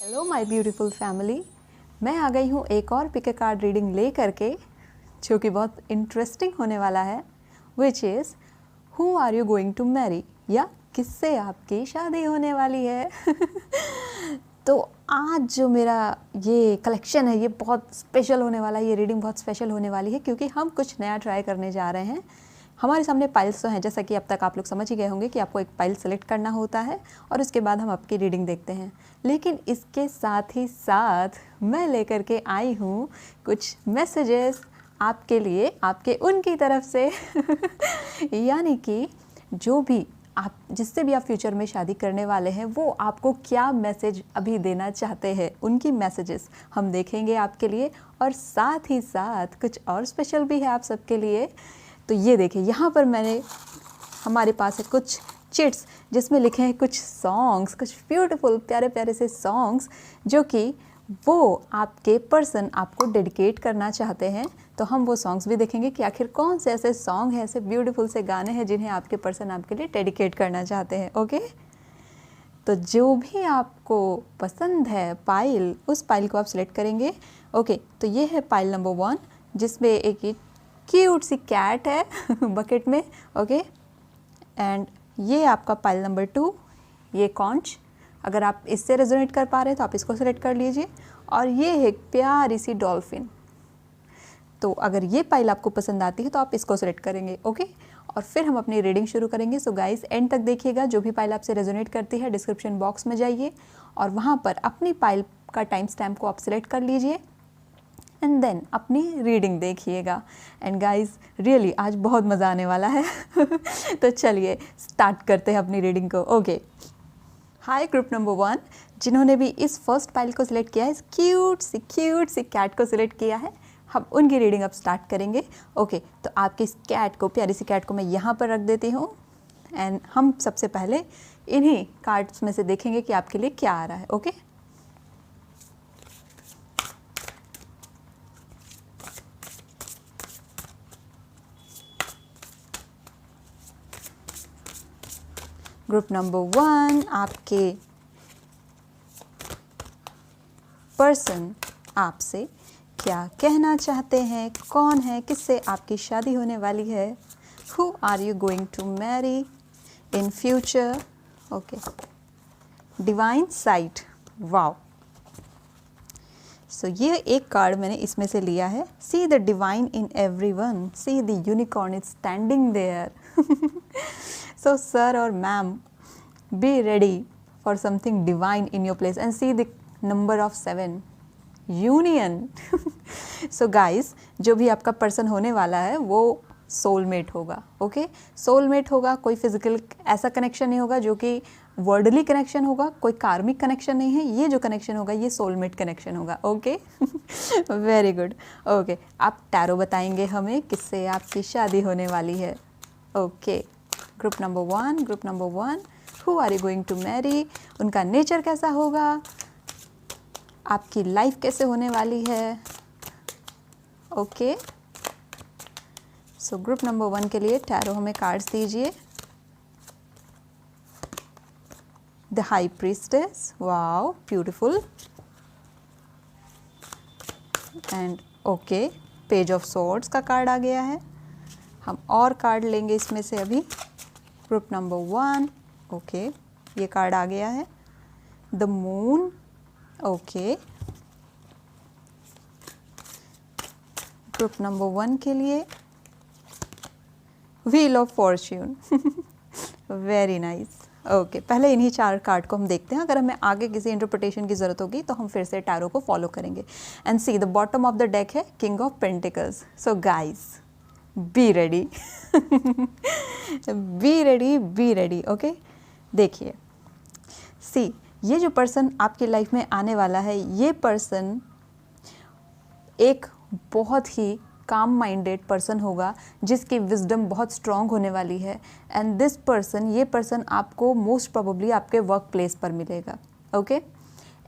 Hello my beautiful family, मैं आ गई हूँ एक और पिक ए कार्ड रीडिंग ले करके जो कि बहुत इंटरेस्टिंग होने वाला है, which is who are you going to marry, या किससे आपकी शादी होने वाली है। तो आज जो मेरा ये कलेक्शन है ये बहुत स्पेशल होने वाला है, ये रीडिंग बहुत स्पेशल होने वाली है क्योंकि हम कुछ नया ट्राई करने जा रहे हैं। हमारे सामने पाइल्स तो हैं, जैसा कि अब तक आप लोग समझ ही गए होंगे कि आपको एक पाइल सेलेक्ट करना होता है और उसके बाद हम आपकी रीडिंग देखते हैं। लेकिन इसके साथ ही साथ मैं लेकर के आई हूँ कुछ मैसेजेस आपके लिए, आपके उनकी तरफ से। यानी कि जो भी आप जिससे भी आप फ्यूचर में शादी करने वाले हैं वो आपको क्या मैसेज अभी देना चाहते हैं, उनकी मैसेजेस हम देखेंगे आपके लिए। और साथ ही साथ कुछ और स्पेशल भी है आप सबके लिए। तो ये देखिए, यहाँ पर हमारे पास है कुछ चिट्स जिसमें लिखे हैं कुछ सॉन्ग्स, कुछ ब्यूटीफुल प्यारे प्यारे से सॉन्ग्स जो कि वो आपके पर्सन आपको डेडिकेट करना चाहते हैं। तो हम वो सॉन्ग्स भी देखेंगे कि आखिर कौन से ऐसे सॉन्ग हैं, ऐसे ब्यूटीफुल से गाने हैं जिन्हें आपके पर्सन आपके लिए डेडिकेट करना चाहते हैं। ओके, तो जो भी आपको पसंद है पाइल, उस पाइल को आप सिलेक्ट करेंगे। ओके, तो ये है पाइल नंबर 1 जिसमें एक क्यूट सी कैट है बकेट में। ओके, एंड ये आपका पाइल नंबर 2, ये कॉन्च। अगर आप इससे रेजोनेट कर पा रहे हैं तो आप इसको सेलेक्ट कर लीजिए। और ये है एक प्यारी सी डॉल्फिन। तो अगर ये पाइल आपको पसंद आती है तो आप इसको सेलेक्ट करेंगे। ओके, और फिर हम अपनी रीडिंग शुरू करेंगे। सो गाइस, एंड तक देखिएगा। जो भी पाइल आपसे रेजोनेट करती है डिस्क्रिप्शन बॉक्स में जाइए और वहाँ पर अपनी पाइल का टाइम स्टैम्प को आप सिलेक्ट कर लीजिए एंड देन अपनी रीडिंग देखिएगा। एंड गाइस, रियली आज बहुत मज़ा आने वाला है। तो चलिए स्टार्ट करते हैं अपनी रीडिंग को। ओके, हाय ग्रुप नंबर 1 जिन्होंने भी इस फर्स्ट पाइल को सिलेक्ट किया है, इस क्यूट सी कैट को सिलेक्ट किया है, हम उनकी रीडिंग अब स्टार्ट करेंगे। ओके, तो आपकी इस कैट को, प्यारी सी कैट को मैं यहाँ पर रख देती हूँ एंड हम सबसे पहले इन्हीं कार्ड्स में से देखेंगे कि आपके लिए क्या आ रहा है। ओके, ग्रुप नंबर 1, आपके पर्सन आपसे क्या कहना चाहते हैं, कौन है, किससे आपकी शादी होने वाली है, who are you going to marry in future. Okay, divine sight, wow. So ये एक कार्ड मैंने इसमें से लिया है। See the divine in everyone, see the unicorn is standing there. So sir or ma'am, be ready for something divine in your place and see the number of 7, union. So guys, जो भी आपका person होने वाला है वो soulmate होगा। Okay, soulmate होगा, कोई फिजिकल ऐसा कनेक्शन नहीं होगा जो कि वर्डली कनेक्शन होगा, कोई कार्मिक कनेक्शन नहीं है। ये जो कनेक्शन होगा ये सोलमेट कनेक्शन होगा। Okay, very good. ओके, आप टैरो बताएंगे हमें किससे आपकी शादी होने वाली है। Okay, group number 1, who are you going to marry, उनका नेचर कैसा होगा, आपकी लाइफ कैसे होने वाली है। ओके, सो ग्रुप नंबर 1 के लिए टैरो हमें कार्ड्स दीजिए। The high priestess, wow beautiful. And okay, page of swords का कार्ड आ गया है। हम और कार्ड लेंगे इसमें से अभी। ग्रुप नंबर 1, ओके, ये कार्ड आ गया है। The moon, okay, group number 1 के लिए wheel of Fortune. Very nice. Okay, पहले इन्हीं 4 कार्ड को हम देखते हैं। अगर हमें आगे किसी इंटरप्रिटेशन की ज़रूरत होगी तो हम फिर से टैरो को फॉलो करेंगे। And see the bottom of the deck है king of pentacles. So guys, be ready. Be ready. Okay, देखिए, सी ये जो पर्सन आपकी लाइफ में आने वाला है, ये पर्सन एक बहुत ही काम माइंडेड पर्सन होगा जिसकी विजडम बहुत स्ट्रॉन्ग होने वाली है। एंड दिस पर्सन, ये पर्सन आपको मोस्ट प्रोबेबली आपके वर्क प्लेस पर मिलेगा। ओके,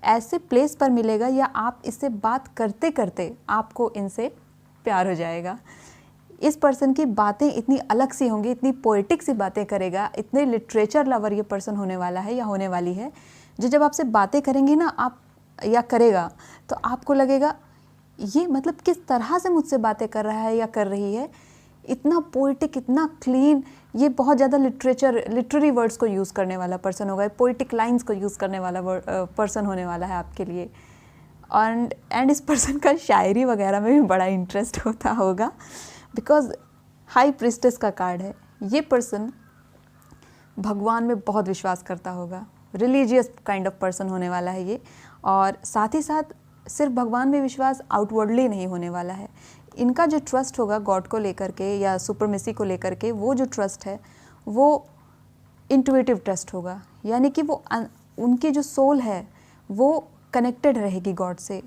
ऐसे प्लेस पर मिलेगा या आप इससे बात करते करते आपको इनसे प्यार हो जाएगा। इस पर्सन की बातें इतनी अलग सी होंगी, इतनी पोएटिक सी बातें करेगा, इतने लिटरेचर लवर ये पर्सन होने वाला है या होने वाली है, जो जब आपसे बातें करेंगे ना, आप या करेगा तो आपको लगेगा ये मतलब किस तरह से मुझसे बातें कर रहा है या कर रही है, इतना पोइटिक, इतना क्लीन, ये बहुत ज़्यादा लिटरेरी वर्ड्स को यूज़ करने वाला पर्सन होगा, पोइटिक लाइंस को यूज़ करने वाला पर्सन होने वाला है आपके लिए। एंड इस पर्सन का शायरी वगैरह में भी बड़ा इंटरेस्ट होता होगा, बिकॉज हाई प्रिस्टेस का कार्ड है। ये पर्सन भगवान में बहुत विश्वास करता होगा, रिलीजियस काइंड ऑफ पर्सन होने वाला है ये। और साथ ही साथ सिर्फ भगवान में विश्वास आउटवर्डली नहीं होने वाला है, इनका जो ट्रस्ट होगा गॉड को लेकर के या सुपरमेसी को लेकर के, वो जो ट्रस्ट है वो इंट्यूटिव ट्रस्ट होगा, यानी कि वो उनकी जो सोल है वो कनेक्टेड रहेगी गॉड से।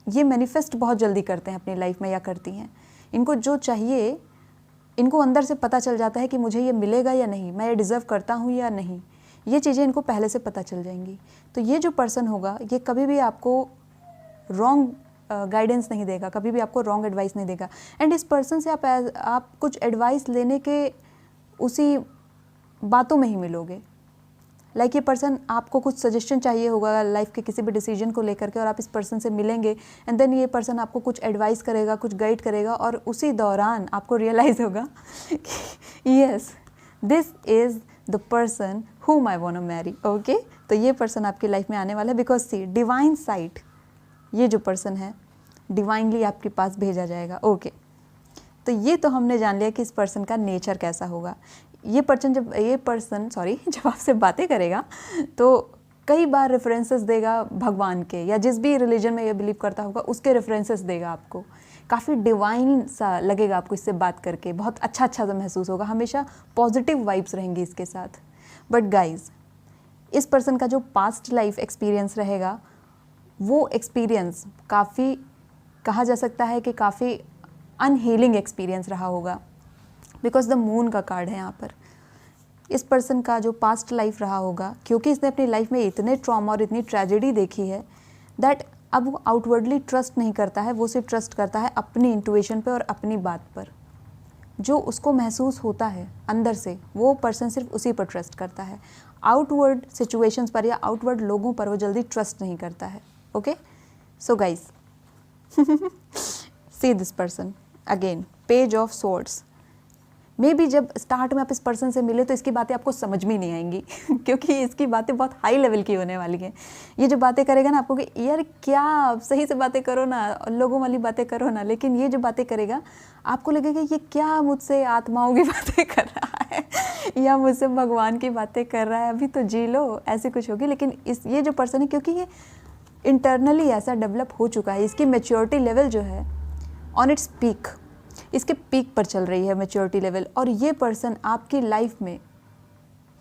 ये मैनिफेस्ट बहुत जल्दी करते हैं अपनी लाइफ में या करती हैं। इनको जो चाहिए, इनको अंदर से पता चल जाता है कि मुझे ये मिलेगा या नहीं, मैं ये डिज़र्व करता हूँ या नहीं, ये चीज़ें इनको पहले से पता चल जाएंगी। तो ये जो पर्सन होगा ये कभी भी आपको रॉन्ग गाइडेंस नहीं देगा, कभी भी आपको रॉन्ग एडवाइस नहीं देगा। एंड इस पर्सन से आप कुछ एडवाइस लेने के उसी बातों में ही मिलोगे। लाइक ये पर्सन आपको कुछ सजेशन चाहिए होगा लाइफ के किसी भी डिसीजन को लेकर के, और आप इस पर्सन से मिलेंगे एंड देन ये पर्सन आपको कुछ एडवाइस करेगा, कुछ गाइड करेगा, और उसी दौरान आपको रियलाइज़ होगा कि yes, this is the person whom I want to marry। Okay, तो ये पर्सन आपकी लाइफ में आने वाला है, बिकॉज सी डिवाइन साइट, ये जो पर्सन है डिवाइनली आपके पास भेजा जाएगा। ओके, तो ये तो हमने जान लिया कि इस पर्सन का नेचर कैसा होगा। ये पर्सन जब आपसे बातें करेगा तो कई बार रेफरेंसेस देगा भगवान के, या जिस भी रिलीजन में ये बिलीव करता होगा उसके रेफरेंसेस देगा आपको। काफ़ी डिवाइन सा लगेगा आपको इससे बात करके, बहुत अच्छा सा महसूस होगा, हमेशा पॉजिटिव वाइब्स रहेंगी इसके साथ। बट गाइज, इस पर्सन का जो पास्ट लाइफ एक्सपीरियंस रहेगा वो एक्सपीरियंस काफ़ी, कहा जा सकता है कि काफ़ी अनहीलिंग एक्सपीरियंस रहा होगा, बिकॉज द मून का कार्ड है यहाँ पर। इस पर्सन का जो पास्ट लाइफ रहा होगा, क्योंकि इसने अपनी लाइफ में इतने ट्रॉमा और इतनी ट्रेजेडी देखी है, दैट अब वो आउटवर्डली ट्रस्ट नहीं करता है, वो सिर्फ ट्रस्ट करता है अपनी इंट्यूशन पे और अपनी बात पर। जो उसको महसूस होता है अंदर से, वो पर्सन सिर्फ उसी पर ट्रस्ट करता है। आउटवर्ड सिचुएशंस पर या आउटवर्ड लोगों पर वो जल्दी ट्रस्ट नहीं करता है। Okay, so guys, see this person again, page of swords. May be जब स्टार्ट में आप इस पर्सन से मिले तो इसकी बातें आपको समझ में नहीं आएंगी क्योंकि इसकी बातें बहुत हाई लेवल की होने वाली हैं। ये जो बातें करेगा ना आपको कि यार क्या सही से बातें करो ना, लोगों वाली बातें करो ना, लेकिन ये जो बातें करेगा आपको लगेगा ये क्या मुझसे आत्माओं की बातें कर रहा है या मुझसे भगवान की बातें कर रहा है, अभी तो जी लो, ऐसी कुछ होगी। लेकिन ये जो पर्सन है, क्योंकि ये इंटरनली ऐसा डेवलप हो चुका है, इसकी मैच्योरिटी लेवल जो है ऑन इट्स पीक, इसके पीक पर चल रही है मैच्योरिटी लेवल। और ये पर्सन आपकी लाइफ में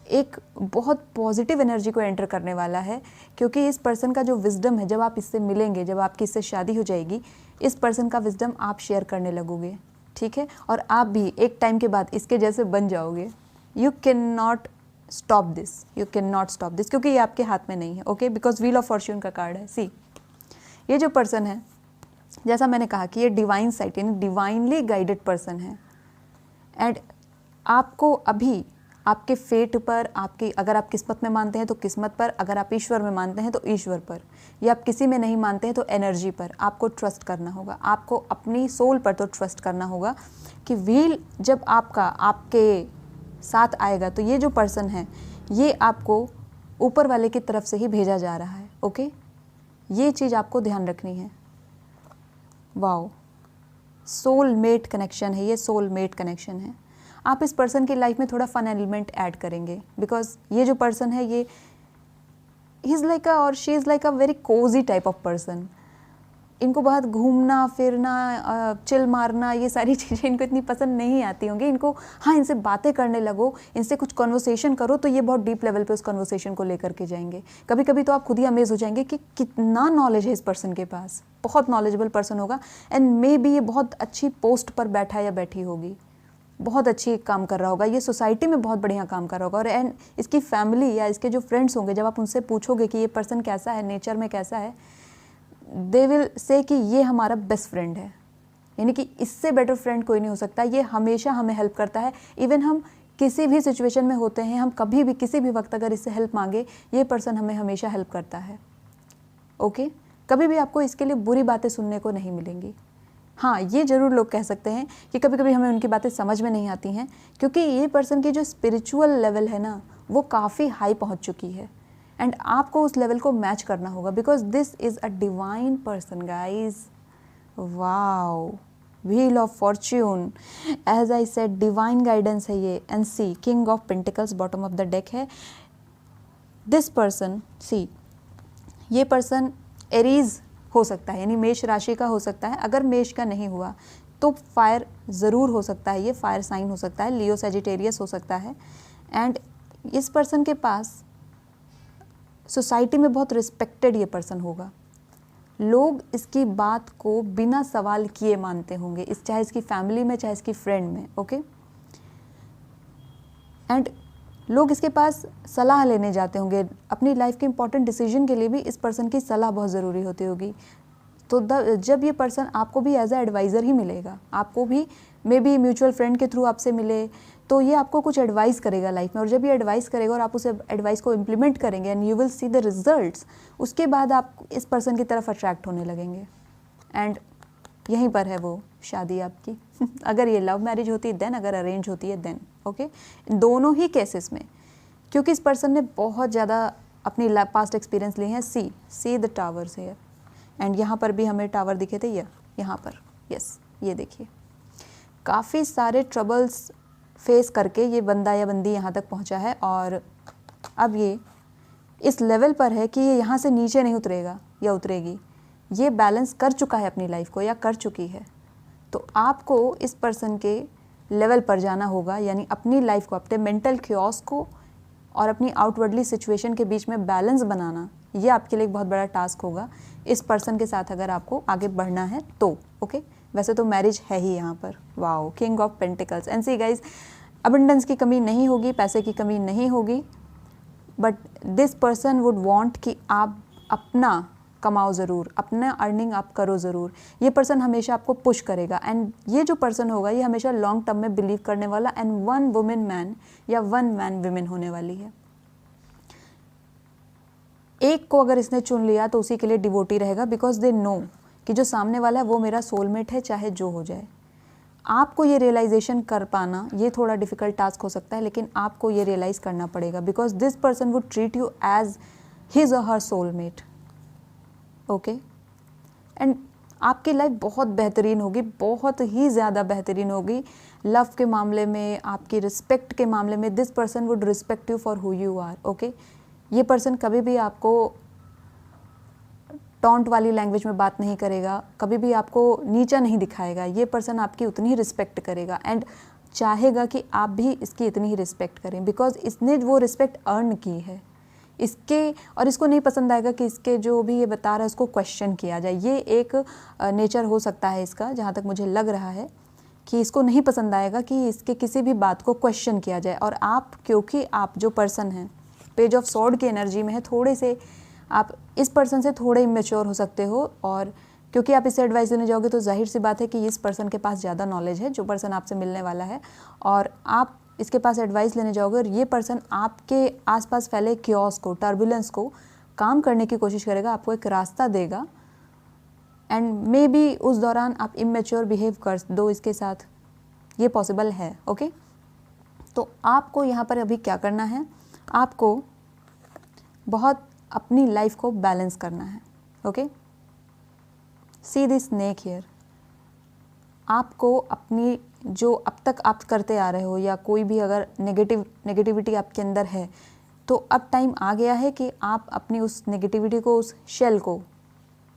एक बहुत पॉजिटिव एनर्जी को एंटर करने वाला है, क्योंकि इस पर्सन का जो विजडम है, जब आप इससे मिलेंगे, जब आपकी इससे शादी हो जाएगी, इस पर्सन का विजडम आप शेयर करने लगोगे, ठीक है, और आप भी एक टाइम के बाद इसके जैसे बन जाओगे। You can not stop this, you can not stop this, क्योंकि ये आपके हाथ में नहीं है। Okay, because wheel of Fortune का कार्ड है। सी, ये जो पर्सन है, जैसा मैंने कहा कि ये डिवाइन साइट यानी डिवाइनली गाइडेड पर्सन है। एंड आपको अभी आपके फेट पर, आपकी, अगर आप किस्मत में मानते हैं तो किस्मत पर, अगर आप ईश्वर में मानते हैं तो ईश्वर पर, या आप किसी में नहीं मानते हैं तो एनर्जी पर आपको ट्रस्ट करना होगा। आपको अपनी सोल पर तो ट्रस्ट करना होगा कि व्हील जब आपके साथ आएगा तो ये जो पर्सन है ये आपको ऊपर वाले की तरफ से ही भेजा जा रहा है। ओके, ये चीज़ आपको ध्यान रखनी है। वाओ, सोलमेट कनेक्शन है ये, सोलमेट कनेक्शन है। आप इस पर्सन की लाइफ में थोड़ा फन एलिमेंट ऐड करेंगे, बिकॉज ये जो पर्सन है ये ही इज़ लाइक अ और she is like a very Cozi type of person. इनको बहुत घूमना फिरना, चिल मारना, ये सारी चीज़ें इनको इतनी पसंद नहीं आती होंगी। इनको, हाँ, इनसे बातें करने लगो, इनसे कुछ कन्वर्सेशन करो तो ये बहुत डीप लेवल पे उस कन्वर्सेशन को लेकर के जाएंगे। कभी कभी तो आप खुद ही अमेज हो जाएंगे कि कितना नॉलेज है इस पर्सन के पास। बहुत नॉलेजेबल पर्सन होगा एंड मे बी ये बहुत अच्छी पोस्ट पर बैठा या बैठी होगी, बहुत अच्छी काम कर रहा होगा, ये सोसाइटी में बहुत बढ़िया काम कर रहा होगा। और एंड इसकी फैमिली या इसके जो फ्रेंड्स होंगे, जब आप उनसे पूछोगे कि ये पर्सन कैसा है, नेचर में कैसा है, दे विल से कि ये हमारा बेस्ट फ्रेंड है, यानी कि इससे बेटर फ्रेंड कोई नहीं हो सकता। ये हमेशा हमें हेल्प करता है, इवन हम किसी भी सिचुएशन में होते हैं, हम कभी भी किसी भी वक्त अगर इससे हेल्प मांगे, ये पर्सन हमें हमेशा हेल्प करता है। ओके कभी भी आपको इसके लिए बुरी बातें सुनने को नहीं मिलेंगी। हाँ, ये ज़रूर लोग कह सकते हैं कि कभी कभी हमें उनकी बातें समझ में नहीं आती हैं, क्योंकि ये पर्सन की जो स्पिरिचुअल लेवल है ना, वो काफ़ी हाई पहुंच चुकी है एंड आपको उस लेवल को मैच करना होगा, because this is a divine person guys. Wow, wheel of fortune, as I said divine guidance है ये। And see, king of pentacles bottom of the deck है। दिस पर्सन, सी, ये person Aries हो सकता है, यानी मेष राशि का हो सकता है। अगर मेष का नहीं हुआ तो फायर ज़रूर हो सकता है, ये फायर साइन हो सकता है, लियो सजिटेरियस हो सकता है। एंड इस पर्सन के पास सोसाइटी में बहुत रिस्पेक्टेड ये पर्सन होगा। लोग इसकी बात को बिना सवाल किए मानते होंगे, चाहे इसकी फैमिली में, चाहे इसकी फ्रेंड में। ओके, एंड लोग इसके पास सलाह लेने जाते होंगे अपनी लाइफ के इंपॉर्टेंट डिसीजन के लिए भी। इस पर्सन की सलाह बहुत ज़रूरी होती होगी। तो जब ये पर्सन आपको भी एज अ एडवाइज़र ही मिलेगा, आपको भी मे बी म्यूचुअल फ्रेंड के थ्रू आपसे मिले, तो ये आपको कुछ एडवाइस करेगा लाइफ में। और जब ये एडवाइस करेगा और आप उस एडवाइस को इम्प्लीमेंट करेंगे and you will see the results, उसके बाद आप इस पर्सन की तरफ अट्रैक्ट होने लगेंगे। एंड यहीं पर है वो शादी आपकी। अगर ये लव मैरिज होती है देन, अगर अरेंज होती है देन। ओके, दोनों ही केसेस में, क्योंकि इस पर्सन ने बहुत ज़्यादा अपनी पास्ट एक्सपीरियंस लिए हैं। सी द टावर्स है, एंड यहाँ पर भी हमें टावर दिखे थे, यहाँ पर, यस, ये देखिए, काफ़ी सारे ट्रबल्स फेस करके ये बंदा या बंदी यहाँ तक पहुँचा है। और अब ये इस लेवल पर है कि ये यहाँ से नीचे नहीं उतरेगा या उतरेगी। ये बैलेंस कर चुका है अपनी लाइफ को या कर चुकी है। तो आपको इस पर्सन के लेवल पर जाना होगा, यानी अपनी लाइफ को, अपने मेंटल क्योस को और अपनी आउटवर्डली सिचुएशन के बीच में बैलेंस बनाना, ये आपके लिए एक बहुत बड़ा टास्क होगा इस पर्सन के साथ अगर आपको आगे बढ़ना है तो। ओके, वैसे तो मैरिज है ही यहाँ पर। Wow, king of pentacles. And see guys, abundance की कमी नहीं होगी, पैसे की कमी नहीं होगी, but this person would want कि आप अपना कमाओ ज़रूर, अपना अर्निंग आप करो ज़रूर। ये पर्सन हमेशा आपको पुश करेगा। एंड ये जो पर्सन होगा ये हमेशा लॉन्ग टर्म में बिलीव करने वाला एंड वन वुमेन मैन या वन मैन विमेन होने वाली है। एक को अगर इसने चुन लिया तो उसी के लिए डिवोटी रहेगा, बिकॉज दे नो कि जो सामने वाला है वो मेरा सोलमेट है, चाहे जो हो जाए। आपको ये रियलाइजेशन कर पाना ये थोड़ा डिफिकल्ट टास्क हो सकता है, लेकिन आपको ये रियलाइज़ करना पड़ेगा, because this person would treat you as his और हर सोलमेट। ओके, एंड आपकी लाइफ बहुत बेहतरीन होगी, बहुत ही ज़्यादा बेहतरीन होगी। लव के मामले में, आपकी रिस्पेक्ट के मामले में, this person would respect you for who you are. Okay, ये पर्सन कभी भी आपको टॉन्ट वाली लैंग्वेज में बात नहीं करेगा, कभी भी आपको नीचा नहीं दिखाएगा। ये पर्सन आपकी उतनी ही रिस्पेक्ट करेगा एंड चाहेगा कि आप भी इसकी इतनी ही रिस्पेक्ट करें, बिकॉज इसने वो रिस्पेक्ट अर्न की है इसके। और इसको नहीं पसंद आएगा कि इसके जो भी ये बता रहा है उसको क्वेश्चन किया जाए। ये एक नेचर हो सकता है इसका, जहाँ तक मुझे लग रहा है कि इसको नहीं पसंद आएगा कि इसके किसी भी बात को क्वेश्चन किया जाए। और आप, क्योंकि आप जो पर्सन हैं पेज ऑफ सॉर्ड की एनर्जी में है, थोड़े से आप इस पर्सन से थोड़े इमेच्योर हो सकते हो। और क्योंकि आप इससे एडवाइस देने जाओगे तो जाहिर सी बात है कि इस पर्सन के पास ज़्यादा नॉलेज है, जो पर्सन आपसे मिलने वाला है, और आप इसके पास एडवाइस लेने जाओगे और ये पर्सन आपके आसपास फैले क्योस को, टर्बुलेंस को काम करने की कोशिश करेगा, आपको एक रास्ता देगा। एंड मे बी उस दौरान आप इमेच्योर बिहेव कर दो इसके साथ, ये पॉसिबल है। ओके, तो आपको यहाँ पर अभी क्या करना है, आपको बहुत अपनी लाइफ को बैलेंस करना है। Okay, see this snake here. आपको अपनी जो अब तक आप करते आ रहे हो या कोई भी अगर नेगेटिविटी आपके अंदर है, तो अब टाइम आ गया है कि आप अपनी उस नेगेटिविटी को, उस शेल को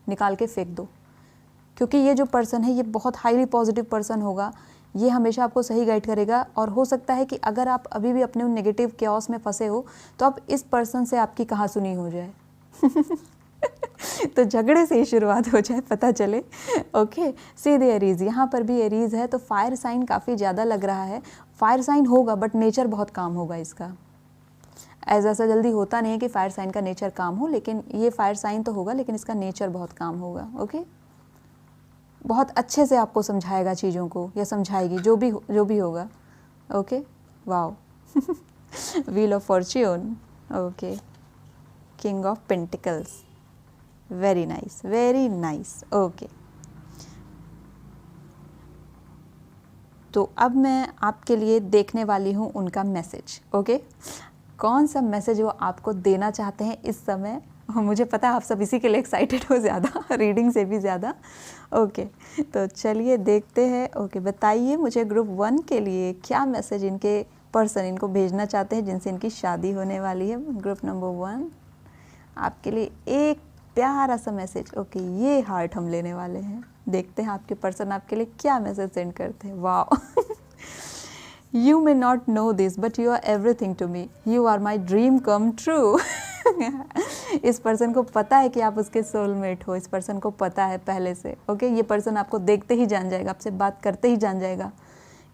निकाल के फेंक दो। क्योंकि ये जो पर्सन है ये बहुत हाईली पॉजिटिव पर्सन होगा, ये हमेशा आपको सही गाइड करेगा। और हो सकता है कि अगर आप अभी भी अपने उन नेगेटिव क्योस में फंसे हो तो अब इस पर्सन से आपकी कहाँ सुनी हो जाए तो झगड़े से ही शुरुआत हो जाए, पता चले। ओके, सीधे एरीज, यहाँ पर भी एरीज है तो फायर साइन काफ़ी ज़्यादा लग रहा है। फायर साइन होगा बट नेचर बहुत काम होगा इसका। ऐसा जल्दी होता नहीं है कि फायर साइन का नेचर काम हो, लेकिन ये फायर साइन तो होगा लेकिन इसका नेचर बहुत काम होगा। ओके, बहुत अच्छे से आपको समझाएगा चीज़ों को, या समझाएगी, जो भी होगा। Okay, wow wheel of Fortune. Okay, king of pentacles. Very nice, very nice. Okay, तो अब मैं आपके लिए देखने वाली हूँ उनका मैसेज। ओके, कौन सा मैसेज वो आपको देना चाहते हैं इस समय। मुझे पता है आप सब इसी के लिए एक्साइटेड हो ज़्यादा, रीडिंग से भी ज़्यादा। ओके, तो चलिए देखते हैं। ओके, बताइए मुझे ग्रुप 1 के लिए क्या मैसेज इनके पर्सन इनको भेजना चाहते हैं जिनसे इनकी शादी होने वाली है। ग्रुप नंबर 1 आपके लिए एक प्यारा सा मैसेज। ओके, ये हार्ट हम लेने वाले हैं। देखते हैं आपके पर्सन आपके लिए क्या मैसेज सेंड करते हैं। Wow, you may not know this but you are everything to me, you are my dream come true. इस पर्सन को पता है कि आप उसके सोलमेट हो। इस पर्सन को पता है पहले से। ओके, ये पर्सन आपको देखते ही जान जाएगा, आपसे बात करते ही जान जाएगा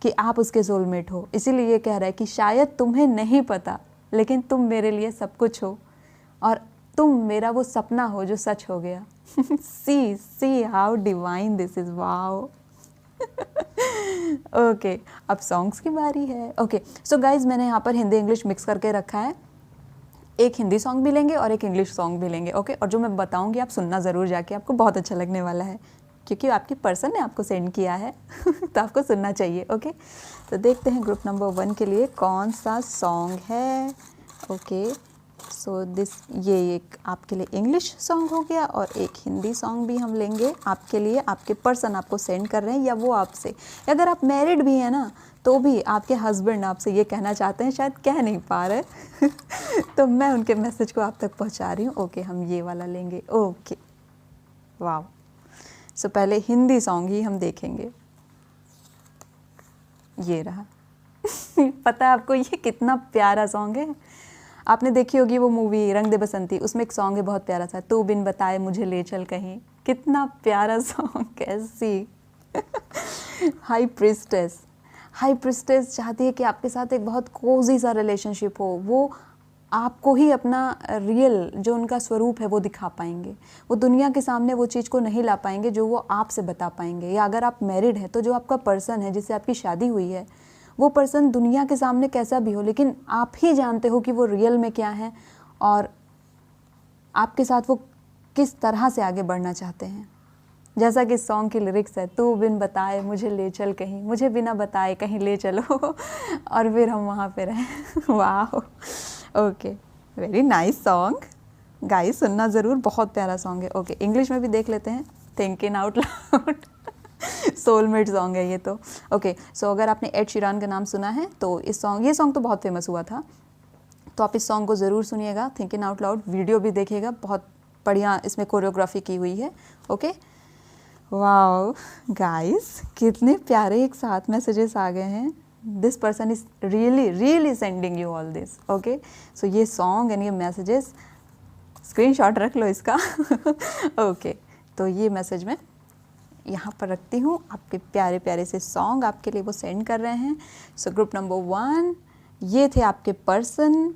कि आप उसके सोलमेट हो। इसीलिए ये कह रहा है कि शायद तुम्हें नहीं पता लेकिन तुम मेरे लिए सब कुछ हो और तुम मेरा वो सपना हो जो सच हो गया। See how divine this is. Wow. Okay, अब सॉन्ग्स की बारी है। ओके, सो गाइज मैंने यहाँ पर हिंदी इंग्लिश मिक्स करके रखा है। एक हिंदी सॉन्ग भी लेंगे और एक इंग्लिश सॉन्ग भी लेंगे। ओके, और जो मैं बताऊंगी आप सुनना ज़रूर जाके, आपको बहुत अच्छा लगने वाला है क्योंकि आपकी पर्सन ने आपको सेंड किया है। तो आपको सुनना चाहिए। ओके, तो देखते हैं ग्रुप नंबर 1 के लिए कौन सा सॉन्ग है। ओके, सो ये एक आपके लिए इंग्लिश सॉन्ग हो गया और एक हिंदी सॉन्ग भी हम लेंगे आपके लिए। आपके पर्सन आपको सेंड कर रहे हैं या वो आपसे, अगर आप मैरिड भी हैं ना तो भी आपके हस्बैंड आपसे ये कहना चाहते हैं, शायद कह नहीं पा रहे। तो मैं उनके मैसेज को आप तक पहुंचा रही हूँ। ओके, हम ये वाला लेंगे। ओके, वाह। सो पहले हिंदी सॉन्ग ही हम देखेंगे। ये रहा। पता है आपको ये कितना प्यारा सॉन्ग है। आपने देखी होगी वो मूवी रंग दे बसंती, उसमें एक सॉन्ग है बहुत प्यारा सा, तू बिन बताए मुझे ले चल कहीं। कितना प्यारा सॉन्ग। कैसी हाई प्रिस्टेस चाहती है कि आपके साथ एक बहुत कोजी सा रिलेशनशिप हो। वो आपको ही अपना रियल जो उनका स्वरूप है वो दिखा पाएंगे। वो दुनिया के सामने वो चीज़ को नहीं ला पाएंगे जो वो आपसे बता पाएंगे। या अगर आप मैरिड है तो जो आपका पर्सन है जिससे आपकी शादी हुई है वो पर्सन दुनिया के सामने कैसा भी हो लेकिन आप ही जानते हो कि वो रियल में क्या है और आपके साथ वो किस तरह से आगे बढ़ना चाहते हैं। जैसा कि सॉन्ग की लिरिक्स है, तू बिन बताए मुझे ले चल कहीं, मुझे बिना बताए कहीं ले चलो और फिर हम वहाँ पे रहें। वाह। Okay, very nice song guys, सुनना ज़रूर, बहुत प्यारा सॉन्ग है। ओके, इंग्लिश में भी देख लेते हैं। Thinking out loud soulmate song है ये तो। ओके, सो अगर आपने एड शीरान का नाम सुना है तो ये सॉन्ग तो बहुत फेमस हुआ था, तो आप इस सॉन्ग को ज़रूर सुनिएगा। थिंकिंग आउट लाउड वीडियो भी देखिएगा, बहुत बढ़िया इसमें कोरियोग्राफी की हुई है। ओके, वाओ गाइस, कितने प्यारे एक साथ मैसेजेस आ गए हैं। This person is really sending you all this. Okay, so ये सॉन्ग एंड ये मैसेजेस स्क्रीनशॉट रख लो इसका। ओके, तो ये मैसेज मैं यहाँ पर रखती हूँ। आपके प्यारे प्यारे से सॉन्ग आपके लिए वो सेंड कर रहे हैं। सो ग्रुप नंबर 1 ये थे आपके पर्सन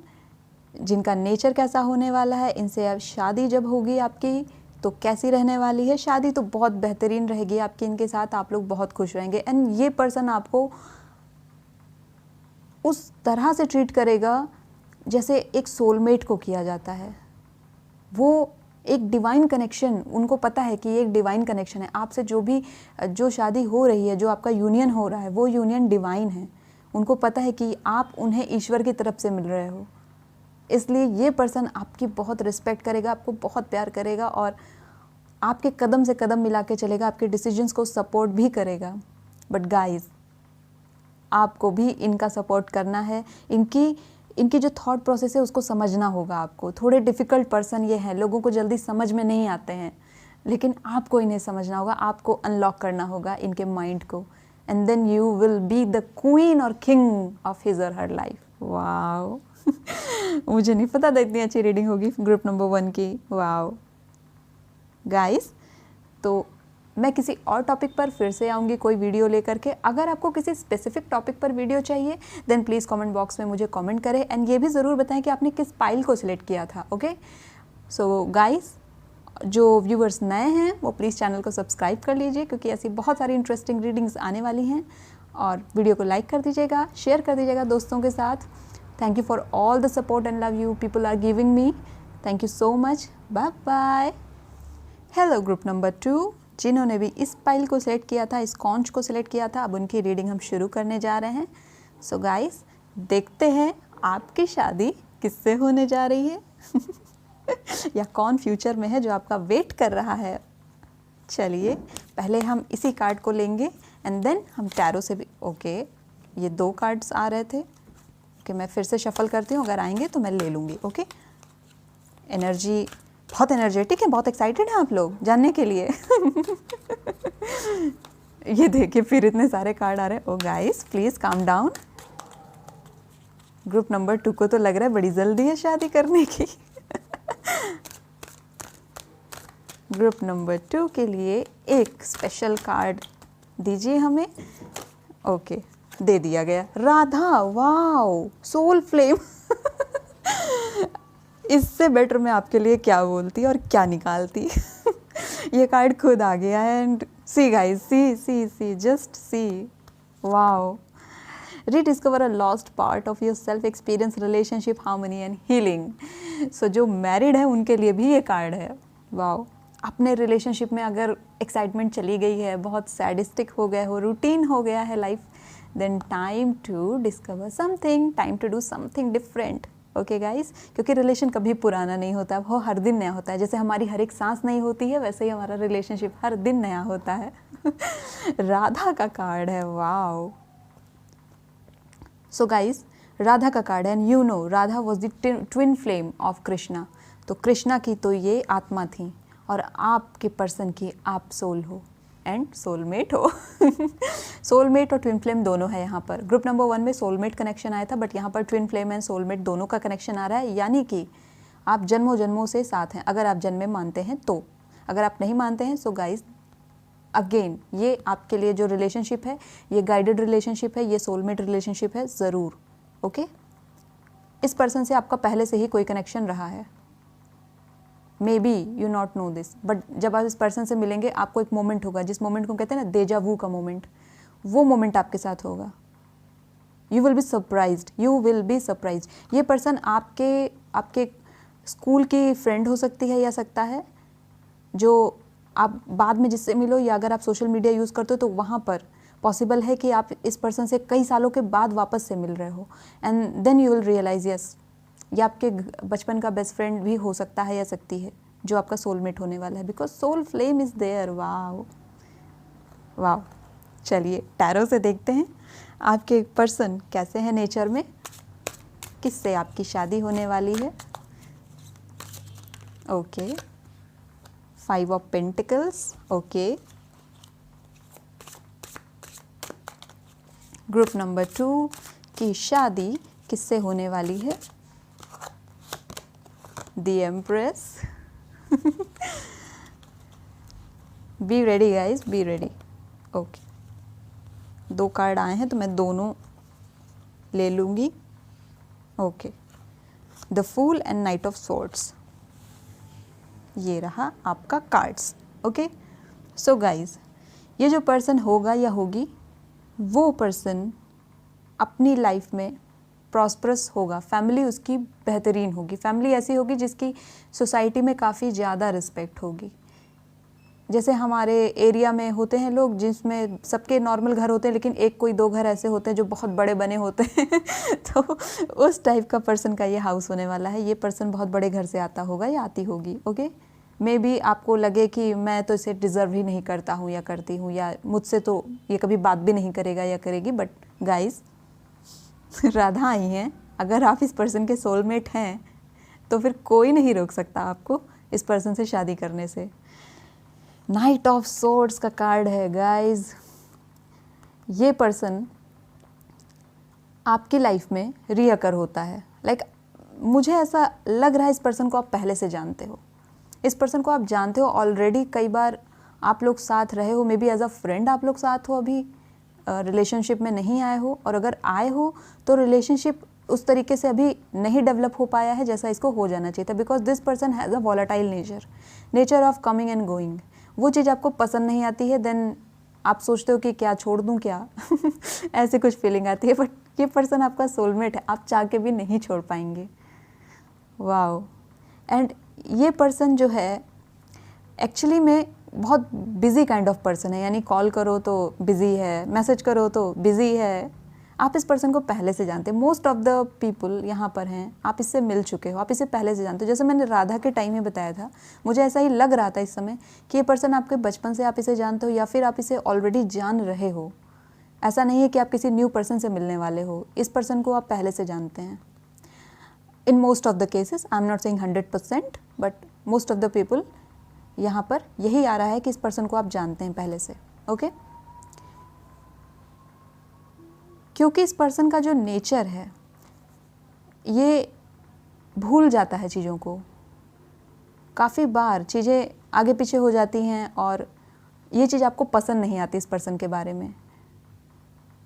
जिनका नेचर कैसा होने वाला है। इनसे अब शादी जब होगी आपकी तो कैसी रहने वाली है। शादी तो बहुत बेहतरीन रहेगी आपकी इनके साथ, आप लोग बहुत खुश रहेंगे। एंड ये पर्सन आपको उस तरह से ट्रीट करेगा जैसे एक सोलमेट को किया जाता है। वो एक डिवाइन कनेक्शन, उनको पता है कि ये एक डिवाइन कनेक्शन है आपसे। जो शादी हो रही है, जो आपका यूनियन हो रहा है, वो यूनियन डिवाइन है। उनको पता है कि आप उन्हें ईश्वर की तरफ से मिल रहे हो, इसलिए ये पर्सन आपकी बहुत रिस्पेक्ट करेगा, आपको बहुत प्यार करेगा और आपके कदम से कदम मिला के चलेगा, आपके डिसीजंस को सपोर्ट भी करेगा। बट गाइस, आपको भी इनका सपोर्ट करना है। इनकी जो थॉट प्रोसेस है उसको समझना होगा आपको। थोड़े डिफ़िकल्ट पर्सन ये हैं, लोगों को जल्दी समझ में नहीं आते हैं, लेकिन आपको इन्हें समझना होगा, आपको अनलॉक करना होगा इनके माइंड को। And then you will be the queen और किंग ऑफ हिज और हर लाइफ। वाओ। मुझे नहीं पता था इतनी अच्छी रीडिंग होगी ग्रुप नंबर 1 की। वाओ गाइस, तो मैं किसी और टॉपिक पर फिर से आऊँगी कोई वीडियो लेकर के। अगर आपको किसी स्पेसिफिक टॉपिक पर वीडियो चाहिए देन प्लीज़ कमेंट बॉक्स में मुझे कमेंट करें एंड ये भी ज़रूर बताएं कि आपने किस पाइल को सिलेक्ट किया था। ओके, सो गाइस, जो व्यूवर्स नए हैं वो प्लीज़ चैनल को सब्सक्राइब कर लीजिए क्योंकि ऐसी बहुत सारी इंटरेस्टिंग रीडिंग्स आने वाली हैं। और वीडियो को लाइक कर दीजिएगा, शेयर कर दीजिएगा दोस्तों के साथ। Thank you for all the support and love you people are giving me. Thank you so much. Bye bye. Hello group number 2, जिन्होंने भी इस पाइल को सिलेक्ट किया था, इस कॉन्च को सिलेक्ट किया था, अब उनकी रीडिंग हम शुरू करने जा रहे हैं। सो गाइस, देखते हैं आपकी शादी किससे होने जा रही है या कौन फ्यूचर में है जो आपका वेट कर रहा है। चलिए पहले हम इसी कार्ड को लेंगे एंड देन हम टैरो से भी। ओके, ये 2 कार्ड्स आ रहे थे। ओके, मैं फिर से शफल करती हूँ, अगर आएंगे तो मैं ले लूँगी। ओके, एनर्जी बहुत एनर्जेटिक है, बहुत एक्साइटेड हैं आप लोग जानने के लिए ये देखिए फिर इतने सारे कार्ड आ रहे हैं। Oh guys, please calm down. Group number 2 को तो लग रहा है बड़ी जल्दी है शादी करने की ग्रुप नंबर 2 के लिए एक स्पेशल कार्ड दीजिए हमें। ओके, दे दिया गया, राधा। वाओ, सोल फ्लेम इससे बेटर मैं आपके लिए क्या बोलती और क्या निकालती ये कार्ड खुद आ गया है। And see guys, see just see, wow. Rediscover a lost part of your self experience, relationship, harmony and healing. So जो मैरिड है उनके लिए भी ये कार्ड है। वाओ, अपने रिलेशनशिप में अगर एक्साइटमेंट चली गई है, बहुत सैडिस्टिक हो गए हो, रूटीन हो गया है life, then time to discover something, time to do something different. Okay guys, क्योंकि रिलेशन कभी पुराना नहीं होता, वो हर दिन नया होता है। जैसे हमारी हर एक सांस नई होती है, वैसे ही हमारा रिलेशनशिप हर दिन नया होता है राधा का कार्ड है। वाओ। सो गाइस, राधा का कार्ड है and you know Radha was the twin flame of Krishna. तो कृष्णा की तो ये आत्मा थी और आपके पर्सन की आप सोल हो एंड सोलमेट हो सोलमेट और ट्विन फ्लेम दोनों है यहाँ पर। ग्रुप नंबर 1 में सोलमेट कनेक्शन आया था, बट यहाँ पर ट्विन फ्लेम एंड सोलमेट दोनों का कनेक्शन आ रहा है, यानी कि आप जन्मों जन्मों से साथ हैं, अगर आप जन्म में मानते हैं तो। अगर आप नहीं मानते हैं, सो गाइस अगेन ये आपके लिए जो रिलेशनशिप है, ये गाइडेड रिलेशनशिप है, ये सोलमेट रिलेशनशिप है ज़रूर। ओके, इस पर्सन से आपका पहले से ही कोई कनेक्शन रहा है। May be you not know this, but जब आप इस पर्सन से मिलेंगे आपको एक मोमेंट होगा, जिस मोमेंट को कहते हैं ना डेजा वू का मोमेंट, वो मोमेंट आपके साथ होगा। You will be surprised, you will be surprised. ये पर्सन आपके स्कूल की फ्रेंड हो सकती है या सकता है, जो आप बाद में जिससे मिलो, या अगर आप सोशल मीडिया यूज़ करते हो तो वहाँ पर पॉसिबल है कि आप इस पर्सन से कई सालों के बाद वापस से मिल रहे हो and then you will realise yes, ये आपके बचपन का बेस्ट फ्रेंड भी हो सकता है या सकती है, जो आपका सोलमेट होने वाला है, because soul flame is there. Wow wow. चलिए टैरो से देखते हैं आपके पर्सन कैसे हैं नेचर में, किससे आपकी शादी होने वाली है। Okay, 5 of pentacles. Okay, group number 2 की शादी किससे होने वाली है। The empress be ready guys, be ready. Okay, 2 card आए हैं तो मैं दोनों ले लूँगी। Okay, the fool and knight of swords, ये रहा आपका कार्ड्स। ओके, सो गाइज, ये जो पर्सन होगा या होगी, वो पर्सन अपनी लाइफ में प्रॉस्परस होगा, फैमिली उसकी बेहतरीन होगी, फैमिली ऐसी होगी जिसकी सोसाइटी में काफ़ी ज़्यादा रिस्पेक्ट होगी। जैसे हमारे एरिया में होते हैं लोग जिसमें सबके नॉर्मल घर होते हैं, लेकिन एक कोई 2 घर ऐसे होते हैं जो बहुत बड़े बने होते हैं तो उस टाइप का पर्सन का ये हाउस होने वाला है। ये पर्सन बहुत बड़े घर से आता होगा या आती होगी। ओके, मे बी आपको लगे कि मैं तो इसे डिज़र्व ही नहीं करता हूँ या करती हूँ, या मुझसे तो ये कभी बात भी नहीं करेगा या करेगी, बट गाइस राधा आई हैं। अगर आप इस पर्सन के सोलमेट हैं तो फिर कोई नहीं रोक सकता आपको इस पर्सन से शादी करने से। नाइट ऑफ सोर्ड्स का कार्ड है गाइस। ये पर्सन आपकी लाइफ में रिअकर होता है। लाइक मुझे ऐसा लग रहा है इस पर्सन को आप पहले से जानते हो, इस पर्सन को आप जानते हो ऑलरेडी, कई बार आप लोग साथ रहे हो, maybe as a friend आप लोग साथ हो, अभी रिलेशनशिप में नहीं आए हो, और अगर आए हो तो रिलेशनशिप उस तरीके से अभी नहीं डेवलप हो पाया है जैसा इसको हो जाना चाहिए था, because this person has a volatile nature of coming and going. वो चीज़ आपको पसंद नहीं आती है, देन आप सोचते हो कि क्या छोड़ दूं क्या ऐसे कुछ फीलिंग आती है, बट ये पर्सन आपका सोलमेट है, आप चाह के भी नहीं छोड़ पाएंगे। वाओ। एंड ये पर्सन जो है एक्चुअली में बहुत बिजी काइंड ऑफ पर्सन है, यानी कॉल करो तो बिजी है, मैसेज करो तो बिजी है। आप इस पर्सन को पहले से जानते हैं, मोस्ट ऑफ द पीपल यहाँ पर हैं, आप इससे मिल चुके हो, आप इसे पहले से जानते हो। जैसे मैंने राधा के टाइम में बताया था, मुझे ऐसा ही लग रहा था इस समय कि ये पर्सन आपके बचपन से आप इसे जानते हो या फिर आप इसे ऑलरेडी जान रहे हो। ऐसा नहीं है कि आप किसी न्यू पर्सन से मिलने वाले हो, इस पर्सन को आप पहले से जानते हैं। In most of the cases, I am not saying 100%, but most of the people यहाँ पर यही आ रहा है कि इस पर्सन को आप जानते हैं पहले से। ओके, क्योंकि इस पर्सन का जो नेचर है ये भूल जाता है चीज़ों को, काफ़ी बार चीज़ें आगे पीछे हो जाती हैं और ये चीज़ आपको पसंद नहीं आती इस पर्सन के बारे में।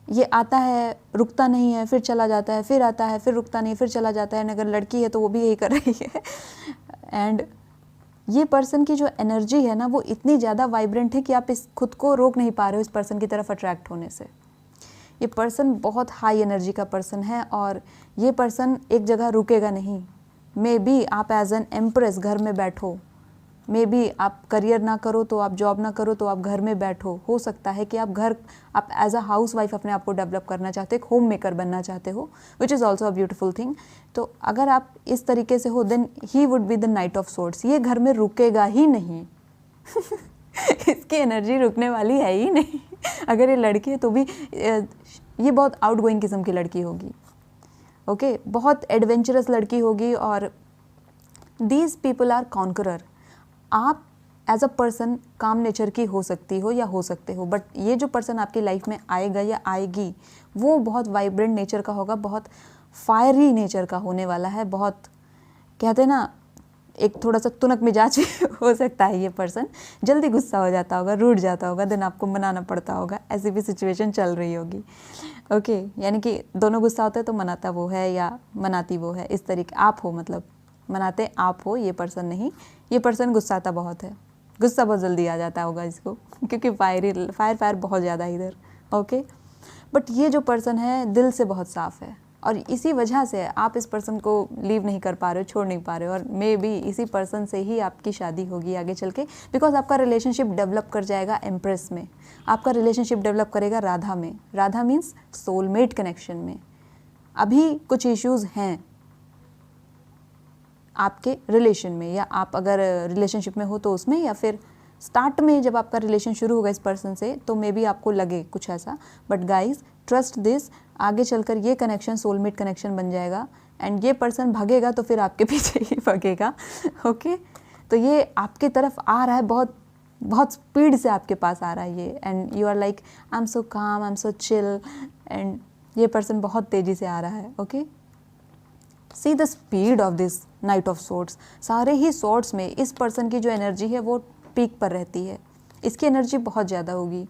ये आता है, रुकता नहीं है, फिर चला जाता है, फिर आता है, फिर रुकता नहीं, फिर चला जाता है। अगर लड़की है तो वो भी यही कर रही है। एंड ये पर्सन की जो एनर्जी है ना वो इतनी ज़्यादा वाइब्रेंट है कि आप इस खुद को रोक नहीं पा रहे हो इस पर्सन की तरफ अट्रैक्ट होने से। ये पर्सन बहुत हाई एनर्जी का पर्सन है और ये पर्सन एक जगह रुकेगा नहीं। मे बी आप एज एन एम्प्रेस घर में बैठो, मे बी आप करियर ना करो तो आप जॉब ना करो तो आप घर में बैठो, हो सकता है कि आप एज अ हाउस वाइफ अपने आप को डेवलप करना चाहते हो, एक होम मेकर बनना चाहते हो, which is also a beautiful thing. तो अगर आप इस तरीके से हो then he would be the knight of swords. ये घर में रुकेगा ही नहीं। इसकी एनर्जी रुकने वाली है ही नहीं। अगर ये लड़की है तो भी ये बहुत आउटगोइंग किस्म की लड़की होगी। ओके, बहुत एडवेंचरस लड़की होगी और दीज पीपल आर कॉन्करर। आप एज अ पर्सन काम नेचर की हो सकती हो या हो सकते हो, बट ये जो पर्सन आपकी लाइफ में आएगा या आएगी वो बहुत वाइब्रेंट नेचर का होगा, बहुत फायरी नेचर का होने वाला है। बहुत कहते हैं ना, एक थोड़ा सा तुनक मिजाज हो सकता है ये पर्सन, जल्दी गुस्सा हो जाता होगा, रूठ जाता होगा, देन आपको मनाना पड़ता होगा, ऐसी भी सिचुएशन चल रही होगी। ओके, यानी कि दोनों गुस्सा होते हैं तो मनाता वो है या मनाती वो है, इस तरीके आप हो, मतलब मनाते आप हो, ये पर्सन नहीं। ये पर्सन गुस्साता बहुत है, गुस्सा बहुत जल्दी आ जाता होगा इसको, क्योंकि फायर बहुत ज़्यादा इधर। ओके, बट ये जो पर्सन है दिल से बहुत साफ़ है और इसी वजह से आप इस पर्सन को लीव नहीं कर पा रहे हो, छोड़ नहीं पा रहे हो, और मे बी इसी पर्सन से ही आपकी शादी होगी आगे चल के, बिकॉज आपका रिलेशनशिप डेवलप कर जाएगा एम्प्रेस में, आपका रिलेशनशिप डेवलप करेगा राधा में। राधा मीन्स सोलमेट कनेक्शन में। अभी कुछ इश्यूज़ हैं आपके रिलेशन में, या आप अगर रिलेशनशिप में हो तो उसमें, या फिर स्टार्ट में जब आपका रिलेशन शुरू होगा इस पर्सन से तो मे बी आपको लगे कुछ ऐसा, बट गाइज ट्रस्ट दिस, आगे चलकर ये कनेक्शन सोलमेट कनेक्शन बन जाएगा एंड ये पर्सन भागेगा तो फिर आपके पीछे ही भागेगा। ओके, तो ये आपकी तरफ आ रहा है, बहुत बहुत स्पीड से आपके पास आ रहा है ये, and you are like I am so calm, I am so chill, and ये पर्सन बहुत तेज़ी से आ रहा है। Okay, see the speed of this knight of swords. सारे ही सोर्ड्स में इस पर्सन की जो एनर्जी है वो पीक पर रहती है, इसकी एनर्जी बहुत ज़्यादा होगी।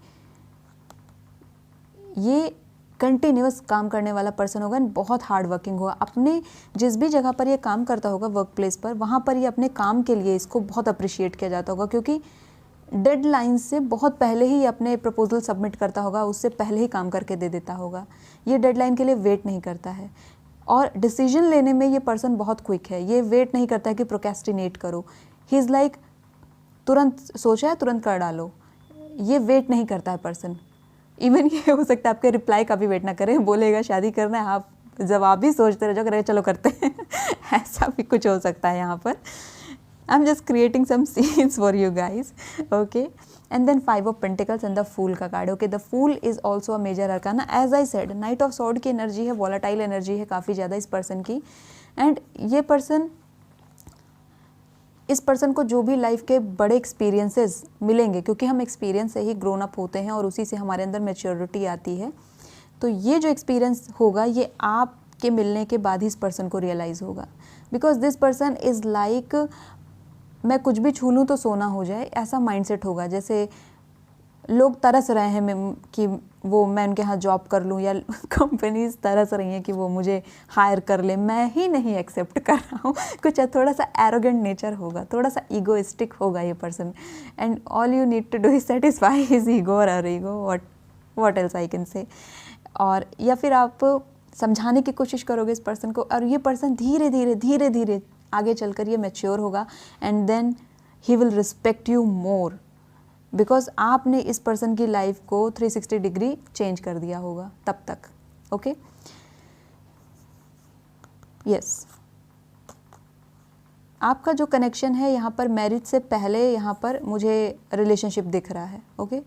ये कंटिन्यूस काम करने वाला पर्सन होगा, बहुत हार्ड वर्किंग होगा। अपने जिस भी जगह पर ये काम करता होगा वर्क प्लेस पर, वहाँ पर ये अपने काम के लिए इसको बहुत अप्रिशिएट किया जाता होगा, क्योंकि डेडलाइन से बहुत पहले ही अपने प्रपोजल सबमिट करता होगा, उससे पहले ही काम करके दे देता होगा। ये डेडलाइन के लिए वेट नहीं करता है और डिसीजन लेने में ये पर्सन बहुत क्विक है। ये वेट नहीं करता है कि प्रोकेस्टिनेट करो, ही इज़ लाइक तुरंत सोचा है तुरंत कर डालो, ये वेट नहीं करता है पर्सन। इवन ये हो सकता है आपके रिप्लाई का भी वेट ना करें, बोलेगा शादी करना है, आप जवाब भी सोचते रह जाओ, करे चलो करते हैं। ऐसा भी कुछ हो सकता है यहाँ पर। I am just creating some scenes for you guys. Okay, and then 5 of pentacles and the fool का card. Okay, the fool is also a major arcana. As I said, knight of sword की energy है, volatile energy है काफ़ी ज़्यादा इस person की, and ये person, इस पर्सन को जो भी लाइफ के बड़े एक्सपीरियंसेस मिलेंगे, क्योंकि हम एक्सपीरियंस से ही ग्रोन अप होते हैं और उसी से हमारे अंदर मैच्योरिटी आती है, तो ये जो एक्सपीरियंस होगा ये आपके मिलने के बाद ही इस पर्सन को रियलाइज़ होगा। Because this person is like, मैं कुछ भी छू लूँ तो सोना हो जाए, ऐसा माइंडसेट होगा। जैसे लोग तरस रहे हैं कि वो मैं उनके यहाँ जॉब कर लूँ, या कंपनीज तरस रही हैं कि वो मुझे हायर कर ले, मैं ही नहीं एक्सेप्ट कर रहा हूँ। कुछ थोड़ा सा एरोगेंट नेचर होगा, थोड़ा सा ईगोइस्टिक होगा ये person, and all you need to do is satisfy his ego और her ego, what else I can say. और या फिर आप समझाने की कोशिश करोगे इस पर्सन को, और ये पर्सन धीरे धीरे आगे चलकर ये मैच्योर होगा, and then he will respect you more, because आपने इस पर्सन की लाइफ को 360 डिग्री चेंज कर दिया होगा तब तक। ओके, यस, आपका जो कनेक्शन है यहाँ पर मैरिज से पहले यहाँ पर मुझे रिलेशनशिप दिख रहा है। ओके,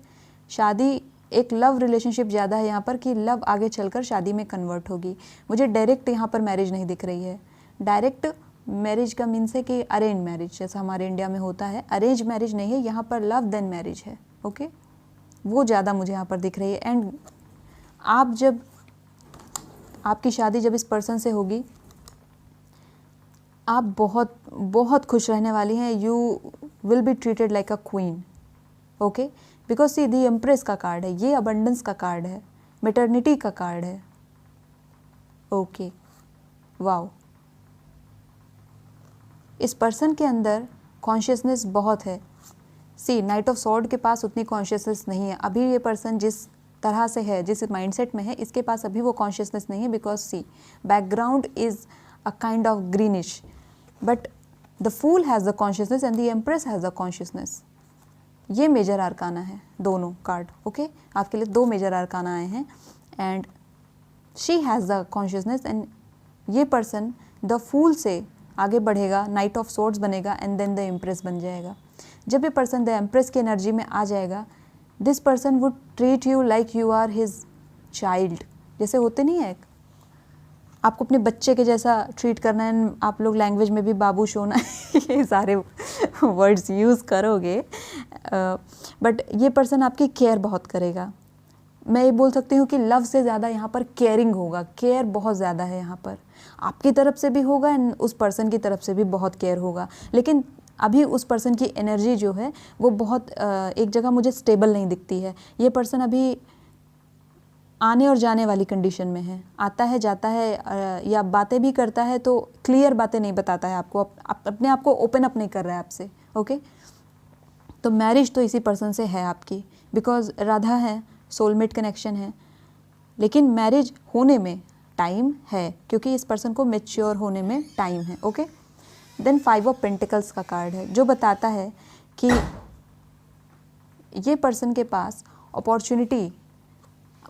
शादी एक लव रिलेशनशिप ज़्यादा है यहाँ पर कि लव आगे चलकर शादी में कन्वर्ट होगी। मुझे डायरेक्ट यहाँ पर मैरिज नहीं दिख रही है। डायरेक्ट मैरिज का मीन्स है कि अरेंज मैरिज, जैसा हमारे इंडिया में होता है। अरेंज मैरिज नहीं है यहाँ पर, लव देन मैरिज है। ओके, वो ज़्यादा मुझे यहाँ पर दिख रही है। एंड आप जब आपकी शादी जब इस पर्सन से होगी, आप बहुत बहुत खुश रहने वाली हैं। You will be treated like a queen. Okay, because see the empress का कार्ड है, ये अबंडेंस का कार्ड है, मेटर्निटी का कार्ड है। ओके, वाओ, इस पर्सन के अंदर कॉन्शियसनेस बहुत है। सी नाइट ऑफ सॉर्ड के पास उतनी कॉन्शियसनेस नहीं है अभी। ये पर्सन जिस तरह से है, जिस माइंडसेट में है, इसके पास अभी वो कॉन्शियसनेस नहीं है, because see background is a kind of greenish, but the fool has the consciousness and the empress has the consciousness. ये मेजर आर्काना है दोनों कार्ड। ओके, आपके लिए 2 मेजर आर्काना आए हैं and she has the consciousness and ये person the fool से आगे बढ़ेगा, नाइट ऑफ सोर्ड्स बनेगा एंड देन द एम्प्रेस बन जाएगा। जब ये पर्सन द एम्प्रेस की एनर्जी में आ जाएगा, this person would treat you like you are his child. जैसे होते नहीं है, आपको अपने बच्चे के जैसा ट्रीट करना है। आप लोग लैंग्वेज में भी बाबू शोना ये सारे वर्ड्स यूज़ करोगे, बट ये पर्सन आपकी केयर बहुत करेगा। मैं ये बोल सकती हूँ कि लव से ज़्यादा यहाँ पर केयरिंग होगा। केयर बहुत ज़्यादा है यहाँ पर, आपकी तरफ से भी होगा एंड उस पर्सन की तरफ से भी बहुत केयर होगा। लेकिन अभी उस पर्सन की एनर्जी जो है वो बहुत एक जगह मुझे स्टेबल नहीं दिखती है। ये पर्सन अभी आने और जाने वाली कंडीशन में है, आता है जाता है, या बातें भी करता है तो क्लियर बातें नहीं बताता है आपको, अपने आप को ओपन अप नहीं कर रहा है आपसे। ओके, तो मैरिज तो इसी पर्सन से है आपकी, बिकॉज राधा है, सोलमेट कनेक्शन है। लेकिन मैरिज होने में टाइम है, क्योंकि इस पर्सन को मैच्योर होने में टाइम है। ओके, देन 5 ऑफ पेंटिकल्स का कार्ड है, जो बताता है कि ये पर्सन के पास अपॉर्चुनिटी,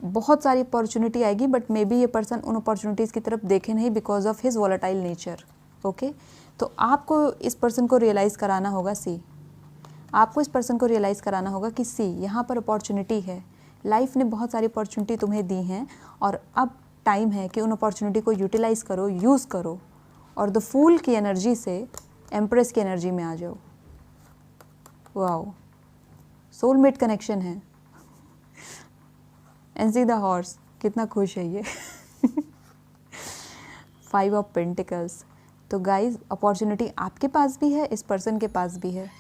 बहुत सारी अपॉर्चुनिटी आएगी, बट मे बी ये पर्सन उन अपॉर्चुनिटीज़ की तरफ देखे नहीं because of his volatile nature. Okay, तो आपको इस पर्सन को रियलाइज़ कराना होगा, आपको इस पर्सन को रियलाइज़ कराना होगा कि यहाँ पर अपॉर्चुनिटी है। लाइफ ने बहुत सारी अपॉर्चुनिटी तुम्हें दी हैं और अब टाइम है कि उन अपॉर्चुनिटी को यूटिलाइज़ करो, यूज़ करो और द फूल की एनर्जी से एम्प्रेस की एनर्जी में आ जाओ। वाओ, सोलमेट कनेक्शन है। एंड सी द हॉर्स, कितना खुश है ये। 5 ऑफ पेंटिकल्स। तो गाइज, अपॉर्चुनिटी आपके पास भी है, इस पर्सन के पास भी है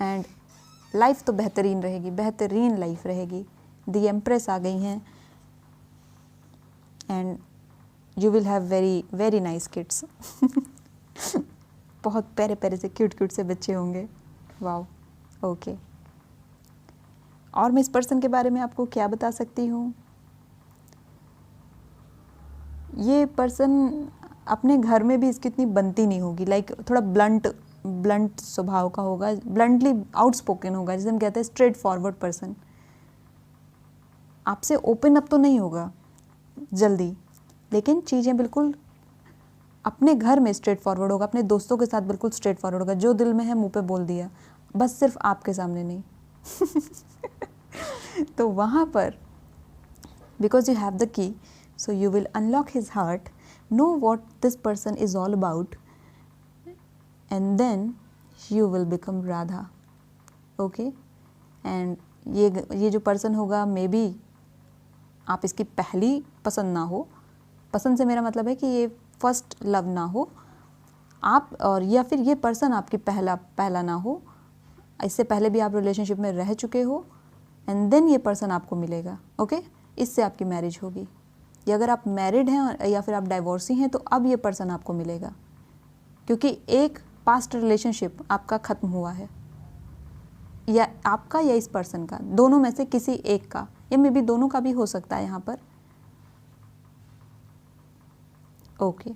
एंड लाइफ तो बेहतरीन रहेगी, बेहतरीन लाइफ रहेगी। द एम्प्रेस आ गई हैं and you will have very very nice kids. बहुत प्यारे प्यारे से क्यूट क्यूट से बच्चे होंगे। Wow, okay. और मैं इस पर्सन के बारे में आपको क्या बता सकती हूँ? ये पर्सन अपने घर में भी इसकी इतनी बनती नहीं होगी, लाइक थोड़ा ब्लंट स्वभाव का होगा, ब्लंटली आउटस्पोकन होगा, जिसे हम कहते हैं स्ट्रेट फॉरवर्ड पर्सन। आपसे ओपन अप तो नहीं होगा जल्दी, लेकिन चीज़ें बिल्कुल अपने घर में स्ट्रेट फॉरवर्ड होगा, अपने दोस्तों के साथ बिल्कुल स्ट्रेट फॉरवर्ड होगा, जो दिल में है मुंह पे बोल दिया, बस सिर्फ आपके सामने नहीं। तो वहाँ पर because you have the key, so you will unlock his heart, know what this person is all about and then you will become Radha. Okay, and ये जो पर्सन होगा, मे बी आप इसकी पहली पसंद ना हो। पसंद से मेरा मतलब है कि ये फर्स्ट लव ना हो आप, और या फिर ये पर्सन आपकी पहला ना हो, इससे पहले भी आप रिलेशनशिप में रह चुके हो एंड देन ये पर्सन आपको मिलेगा। ओके, इससे आपकी मैरिज होगी, या अगर आप मैरिड हैं या फिर आप डाइवोर्सी हैं तो अब ये पर्सन आपको मिलेगा, क्योंकि एक पास्ट रिलेशनशिप आपका ख़त्म हुआ है, या आपका या इस पर्सन का, दोनों में से किसी एक का, या मे बी दोनों का भी हो सकता है यहाँ पर। ओके,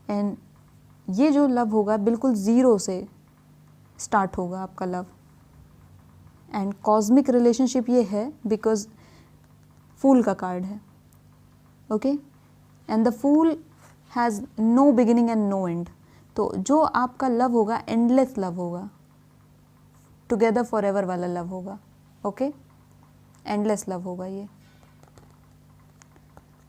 एंड ये जो लव होगा बिल्कुल ज़ीरो से स्टार्ट होगा आपका लव। एंड कॉस्मिक रिलेशनशिप ये है बिकॉज फूल का कार्ड है, okay. And the fool has no beginning and no end. तो जो आपका लव होगा एंडलेस लव होगा, टुगेदर फॉर एवर वाला लव होगा, ओके। एंडलेस लव होगा ये।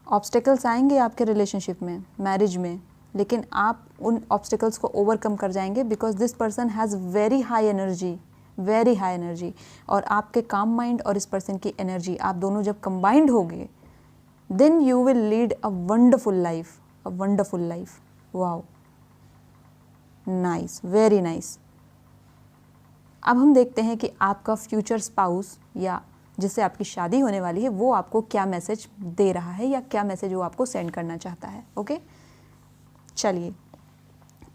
ऑब्स्टिकल्स आएंगे आपके रिलेशनशिप में, मैरिज में, लेकिन आप उन ऑब्स्टिकल्स को ओवरकम कर जाएंगे because this person has very high energy, very high energy. और आपके काम माइंड और इस पर्सन की एनर्जी, आप दोनों जब कंबाइंड होगे, then you will lead a wonderful life, a wonderful life. Wow, nice, very nice. अब हम देखते हैं कि आपका फ्यूचर स्पाउस या जिससे आपकी शादी होने वाली है वो आपको क्या मैसेज दे रहा है या क्या मैसेज वो आपको सेंड करना चाहता है, ओके। चलिए,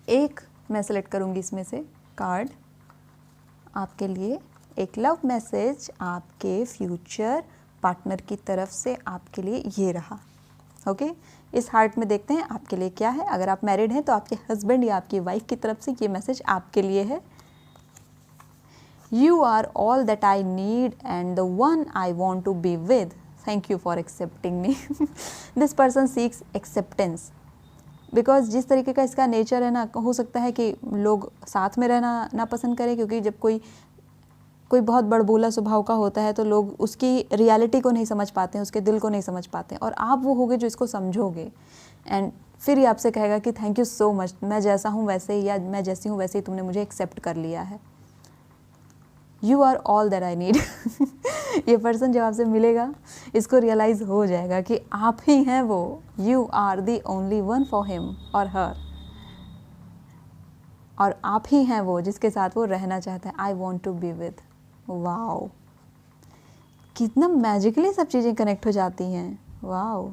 एक मैं सेलेक्ट करूँगी इसमें से कार्ड आपके लिए। एक लव मैसेज आपके फ्यूचर पार्टनर की तरफ से आपके लिए ये रहा, ओके। इस हार्ट में देखते हैं आपके लिए क्या है। अगर आप मैरिड हैं तो आपके हस्बैंड या आपकी वाइफ की तरफ से ये मैसेज आपके लिए है। You are all that I need and the one I want to be with. Thank you for accepting me. This person seeks acceptance. Because जिस तरीके का इसका नेचर है ना, हो सकता है कि लोग साथ में रहना ना पसंद करें, क्योंकि जब कोई बहुत बड़बोला स्वभाव का होता है तो लोग उसकी रियलिटी को नहीं समझ पाते हैं, उसके दिल को नहीं समझ पाते हैं। और आप वो होगे जो इसको समझोगे एंड फिर ये आपसे कहेगा कि थैंक यू सो मच, मैं जैसा हूँ वैसे ही, या मैं जैसी हूँ वैसे ही तुमने मुझे एक्सेप्ट कर लिया है। You are all that I need. ये पर्सन जब आपसे मिलेगा इसको रियलाइज़ हो जाएगा कि आप ही हैं वो। You are the only one for him और हर, और आप ही हैं वो जिसके साथ वो रहना चाहता है। I want to be with. Wow, कितना मैजिकली सब चीज़ें कनेक्ट हो जाती हैं। वाओ।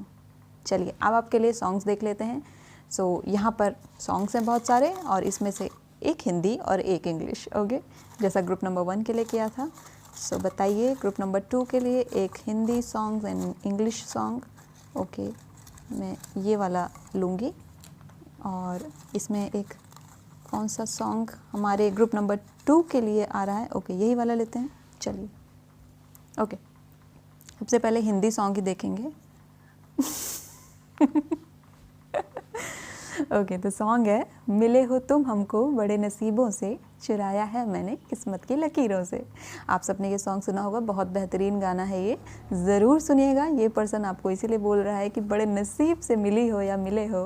चलिए, अब आपके लिए सॉन्ग्स देख लेते हैं। सो यहाँ पर सॉन्ग्स हैं बहुत सारे, और इसमें से एक हिंदी और एक इंग्लिश, ओके, जैसा ग्रुप नंबर 1 के लिए किया था। सो बताइए, ग्रुप नंबर 2 के लिए एक Hindi song and English song, okay. मैं ये वाला लूँगी, और इसमें एक कौन सा सॉन्ग हमारे ग्रुप नंबर 2 के लिए आ रहा है, ओके, यही वाला लेते हैं। चलिए, ओके, सबसे पहले हिंदी सॉन्ग ही देखेंगे। ओके, तो सॉन्ग है, मिले हो तुम हमको बड़े नसीबों से, चुराया है मैंने किस्मत की लकीरों से। आप सबने ये सॉन्ग सुना होगा, बहुत बेहतरीन गाना है ये, ज़रूर सुनिएगा। ये पर्सन आपको इसीलिए बोल रहा है कि बड़े नसीब से मिली हो या मिले हो,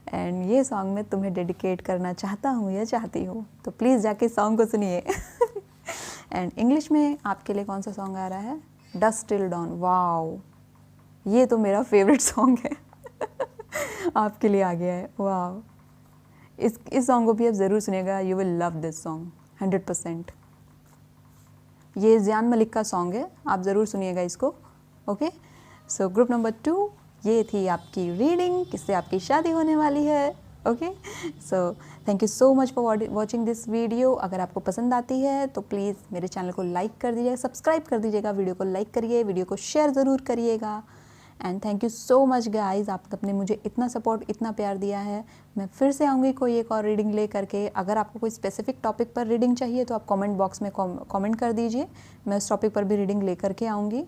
एंड ये सॉन्ग मैं तुम्हें डेडिकेट करना चाहता हूँ या चाहती हूँ, तो प्लीज़ जाके सॉन्ग को सुनिए। एंड इंग्लिश में आपके लिए कौन सा सॉन्ग आ रहा है? Dust till don. वाओ, ये तो मेरा फेवरेट सॉन्ग है। आपके लिए आ गया है। वाह, इस सॉन्ग को भी आप ज़रूर सुनिएगा। You will love this song 100%। ये ज़ियान मलिक का सॉन्ग है, आप ज़रूर सुनिएगा इसको, ओके। सो ग्रुप नंबर 2, ये थी आपकी रीडिंग, किससे आपकी शादी होने वाली है, okay. So thank you so much for watching this video. अगर आपको पसंद आती है तो प्लीज़ मेरे चैनल को लाइक कर दीजिएगा, सब्सक्राइब कर दीजिएगा, वीडियो को लाइक करिए, वीडियो को शेयर ज़रूर करिएगा। And thank you so much guys, आपने मुझे इतना सपोर्ट, इतना प्यार दिया है। मैं फिर से आऊँगी कोई एक और रीडिंग ले करके। अगर आपको कोई स्पेसिफिक टॉपिक पर रीडिंग चाहिए तो आप कमेंट बॉक्स में कमेंट कर दीजिए, मैं उस टॉपिक पर भी रीडिंग ले करके आऊँगी।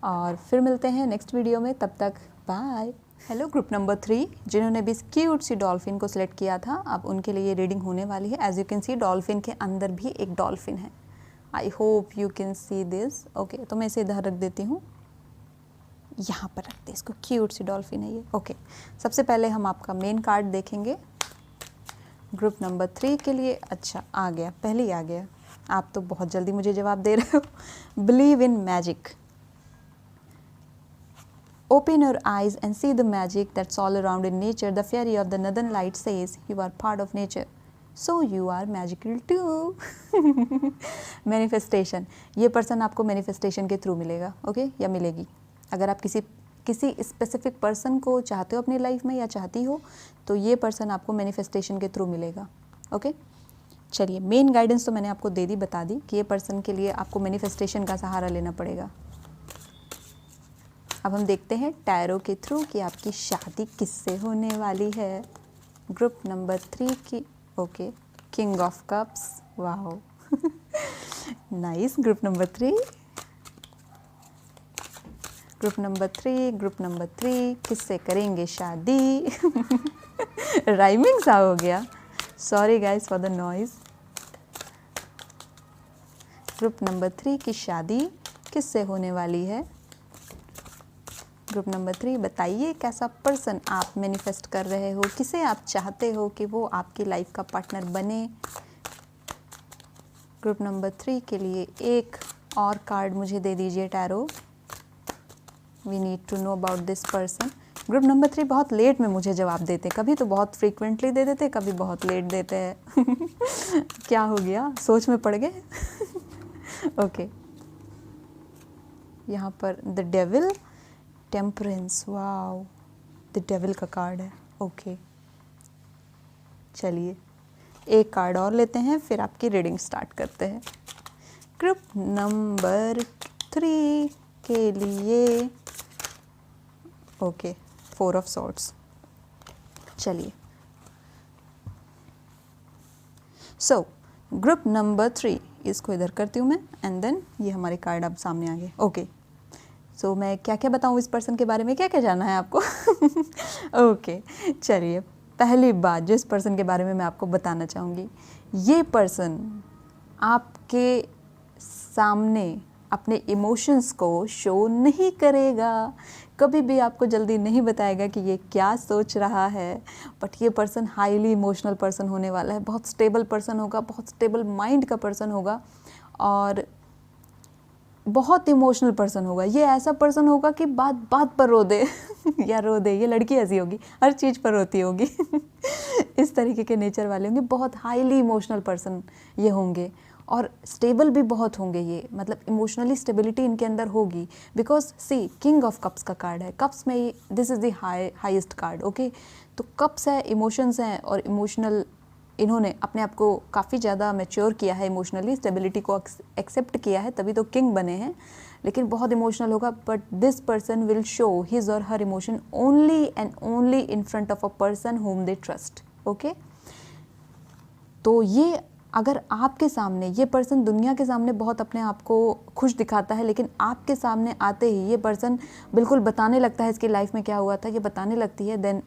और फिर मिलते हैं नेक्स्ट वीडियो में, तब तक बाय। हेलो ग्रुप नंबर 3, जिन्होंने भी क्यूट सी डॉल्फिन को सिलेक्ट किया था, अब उनके लिए ये रीडिंग होने वाली है। As you can see, dolphin के अंदर भी एक डॉल्फिन है। I hope you can see this, okay. तो मैं इसे इधर रख देती हूँ, यहाँ पर रखते हैं इसको, क्यूट सी डॉल्फिन है ये, ओके। सबसे पहले हम आपका मेन कार्ड देखेंगे ग्रुप नंबर 3 के लिए। अच्छा, आ गया, पहले ही आ गया। आप तो बहुत जल्दी मुझे जवाब दे रहे हो। Believe in magic, open your eyes and see the magic that's all around in nature. The fairy of the northern light says you are part of nature, so you are magical too. Manifestation, ये person आपको manifestation के through मिलेगा, okay, या मिलेगी। अगर आप किसी specific person को चाहते हो अपनी लाइफ में या चाहती हो, तो ये पर्सन आपको मैनिफेस्टेशन के थ्रू मिलेगा, ओके। चलिए, मेन गाइडेंस तो मैंने आपको दे दी, बता दी कि ये पर्सन के लिए आपको मैनिफेस्टेशन का सहारा लेना पड़ेगा। अब हम देखते हैं टैरो के थ्रू कि आपकी शादी किससे होने वाली है। ग्रुप नंबर 3 की okay king of cups, wow nice. Group number 3, group number 3 किससे करेंगे शादी राइमिंग सा हो गया, sorry guys for the noise. Group number 3 की शादी किससे होने वाली है? ग्रुप नंबर 3 बताइए कैसा पर्सन आप मैनिफेस्ट कर रहे हो, किसे आप चाहते हो कि वो आपकी लाइफ का पार्टनर बने। ग्रुप नंबर 3 के लिए एक और कार्ड मुझे दे दीजिए tarot, we need to know about this person. Group number 3 बहुत लेट में मुझे जवाब देते, कभी तो बहुत फ्रीक्वेंटली दे देते, कभी बहुत लेट देते हैं क्या हो गया, सोच में पड़ गए ओके यहाँ पर the devil, temperance, wow the devil का कार्ड है। ओके चलिए एक कार्ड और लेते हैं, फिर आपकी रीडिंग स्टार्ट करते हैं। ग्रुप नंबर 3 के लिए ओके 4 ऑफ सॉर्ड्स। चलिए सो ग्रुप नंबर 3, इसको इधर करती हूँ मैं एंड देन ये हमारे कार्ड अब सामने आ गए। ओके सो मैं क्या क्या बताऊँ इस पर्सन के बारे में, क्या क्या जानना है आपको ओके चलिए पहली बात जो इस पर्सन के बारे में मैं आपको बताना चाहूँगी, ये पर्सन आपके सामने अपने इमोशंस को शो नहीं करेगा, कभी भी आपको जल्दी नहीं बताएगा कि ये क्या सोच रहा है, बट ये पर्सन हाईली इमोशनल पर्सन होने वाला है, बहुत स्टेबल पर्सन होगा, बहुत स्टेबल माइंड का पर्सन होगा और बहुत इमोशनल पर्सन होगा। ये ऐसा पर्सन होगा कि बात बात पर रो दे या रो दे, ये लड़की ऐसी होगी हर चीज़ पर रोती होगी इस तरीके के नेचर वाले होंगे, बहुत हाईली इमोशनल पर्सन ये होंगे और स्टेबल भी बहुत होंगे ये, मतलब इमोशनली स्टेबिलिटी इनके अंदर होगी because see king of cups का कार्ड है, कप्स में this is the highest card. Okay तो कप्स है, इमोशंस हैं और इमोशनल इन्होंने अपने आप को काफ़ी ज़्यादा मैच्योर किया है, इमोशनली स्टेबिलिटी को एक्सेप्ट किया है, तभी तो किंग बने हैं, लेकिन बहुत इमोशनल होगा। But this person will show his और her emotion only and only in front of a person whom they trust. Okay तो ये अगर आपके सामने ये पर्सन दुनिया के सामने बहुत अपने आप को खुश दिखाता है, लेकिन आपके सामने आते ही ये पर्सन बिल्कुल बताने लगता है इसकी लाइफ में क्या हुआ था, ये बताने लगती है, then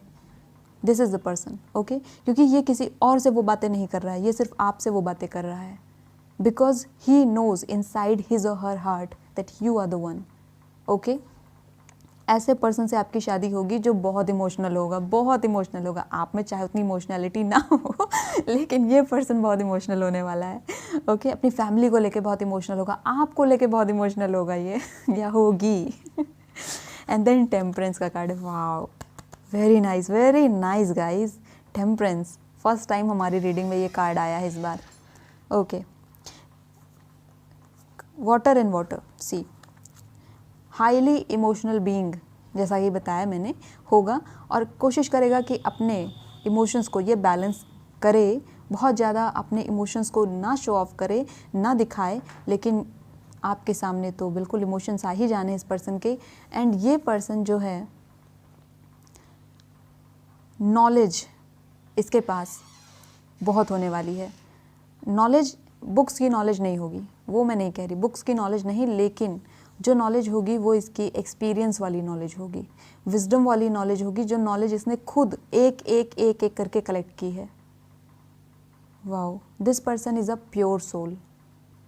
this is the person. Okay क्योंकि ये किसी और से वो बातें नहीं कर रहा है, ये सिर्फ आपसे वो बातें कर रहा है because he knows inside his और her heart that you are the one. Okay ऐसे पर्सन से आपकी शादी होगी जो बहुत इमोशनल होगा, बहुत इमोशनल होगा। आप में चाहे उतनी इमोशनलिटी ना हो लेकिन ये पर्सन बहुत इमोशनल होने वाला है। ओके अपनी फैमिली को लेके बहुत इमोशनल होगा, आपको लेके बहुत इमोशनल होगा ये या होगी एंड देन टेम्परेंस का कार्ड है, wow very nice guys, temperance first time हमारी रीडिंग में ये कार्ड आया है इस बार। Okay water and water, see highly emotional being जैसा कि बताया मैंने होगा और कोशिश करेगा कि अपने इमोशंस को ये बैलेंस करे, बहुत ज़्यादा अपने इमोशंस को ना शो ऑफ करे, ना दिखाए, लेकिन आपके सामने तो बिल्कुल इमोशंस आ ही जाने इस पर्सन के। एंड ये पर्सन जो है नॉलेज इसके पास बहुत होने वाली है। नॉलेज बुक्स की नॉलेज नहीं होगी, वो मैं नहीं कह रही, बुक्स की नॉलेज नहीं, लेकिन जो नॉलेज होगी वो इसकी एक्सपीरियंस वाली नॉलेज होगी, विजडम वाली नॉलेज होगी, जो नॉलेज इसने खुद एक एक एक एक करके कलेक्ट की है। Wow this person is a pure soul.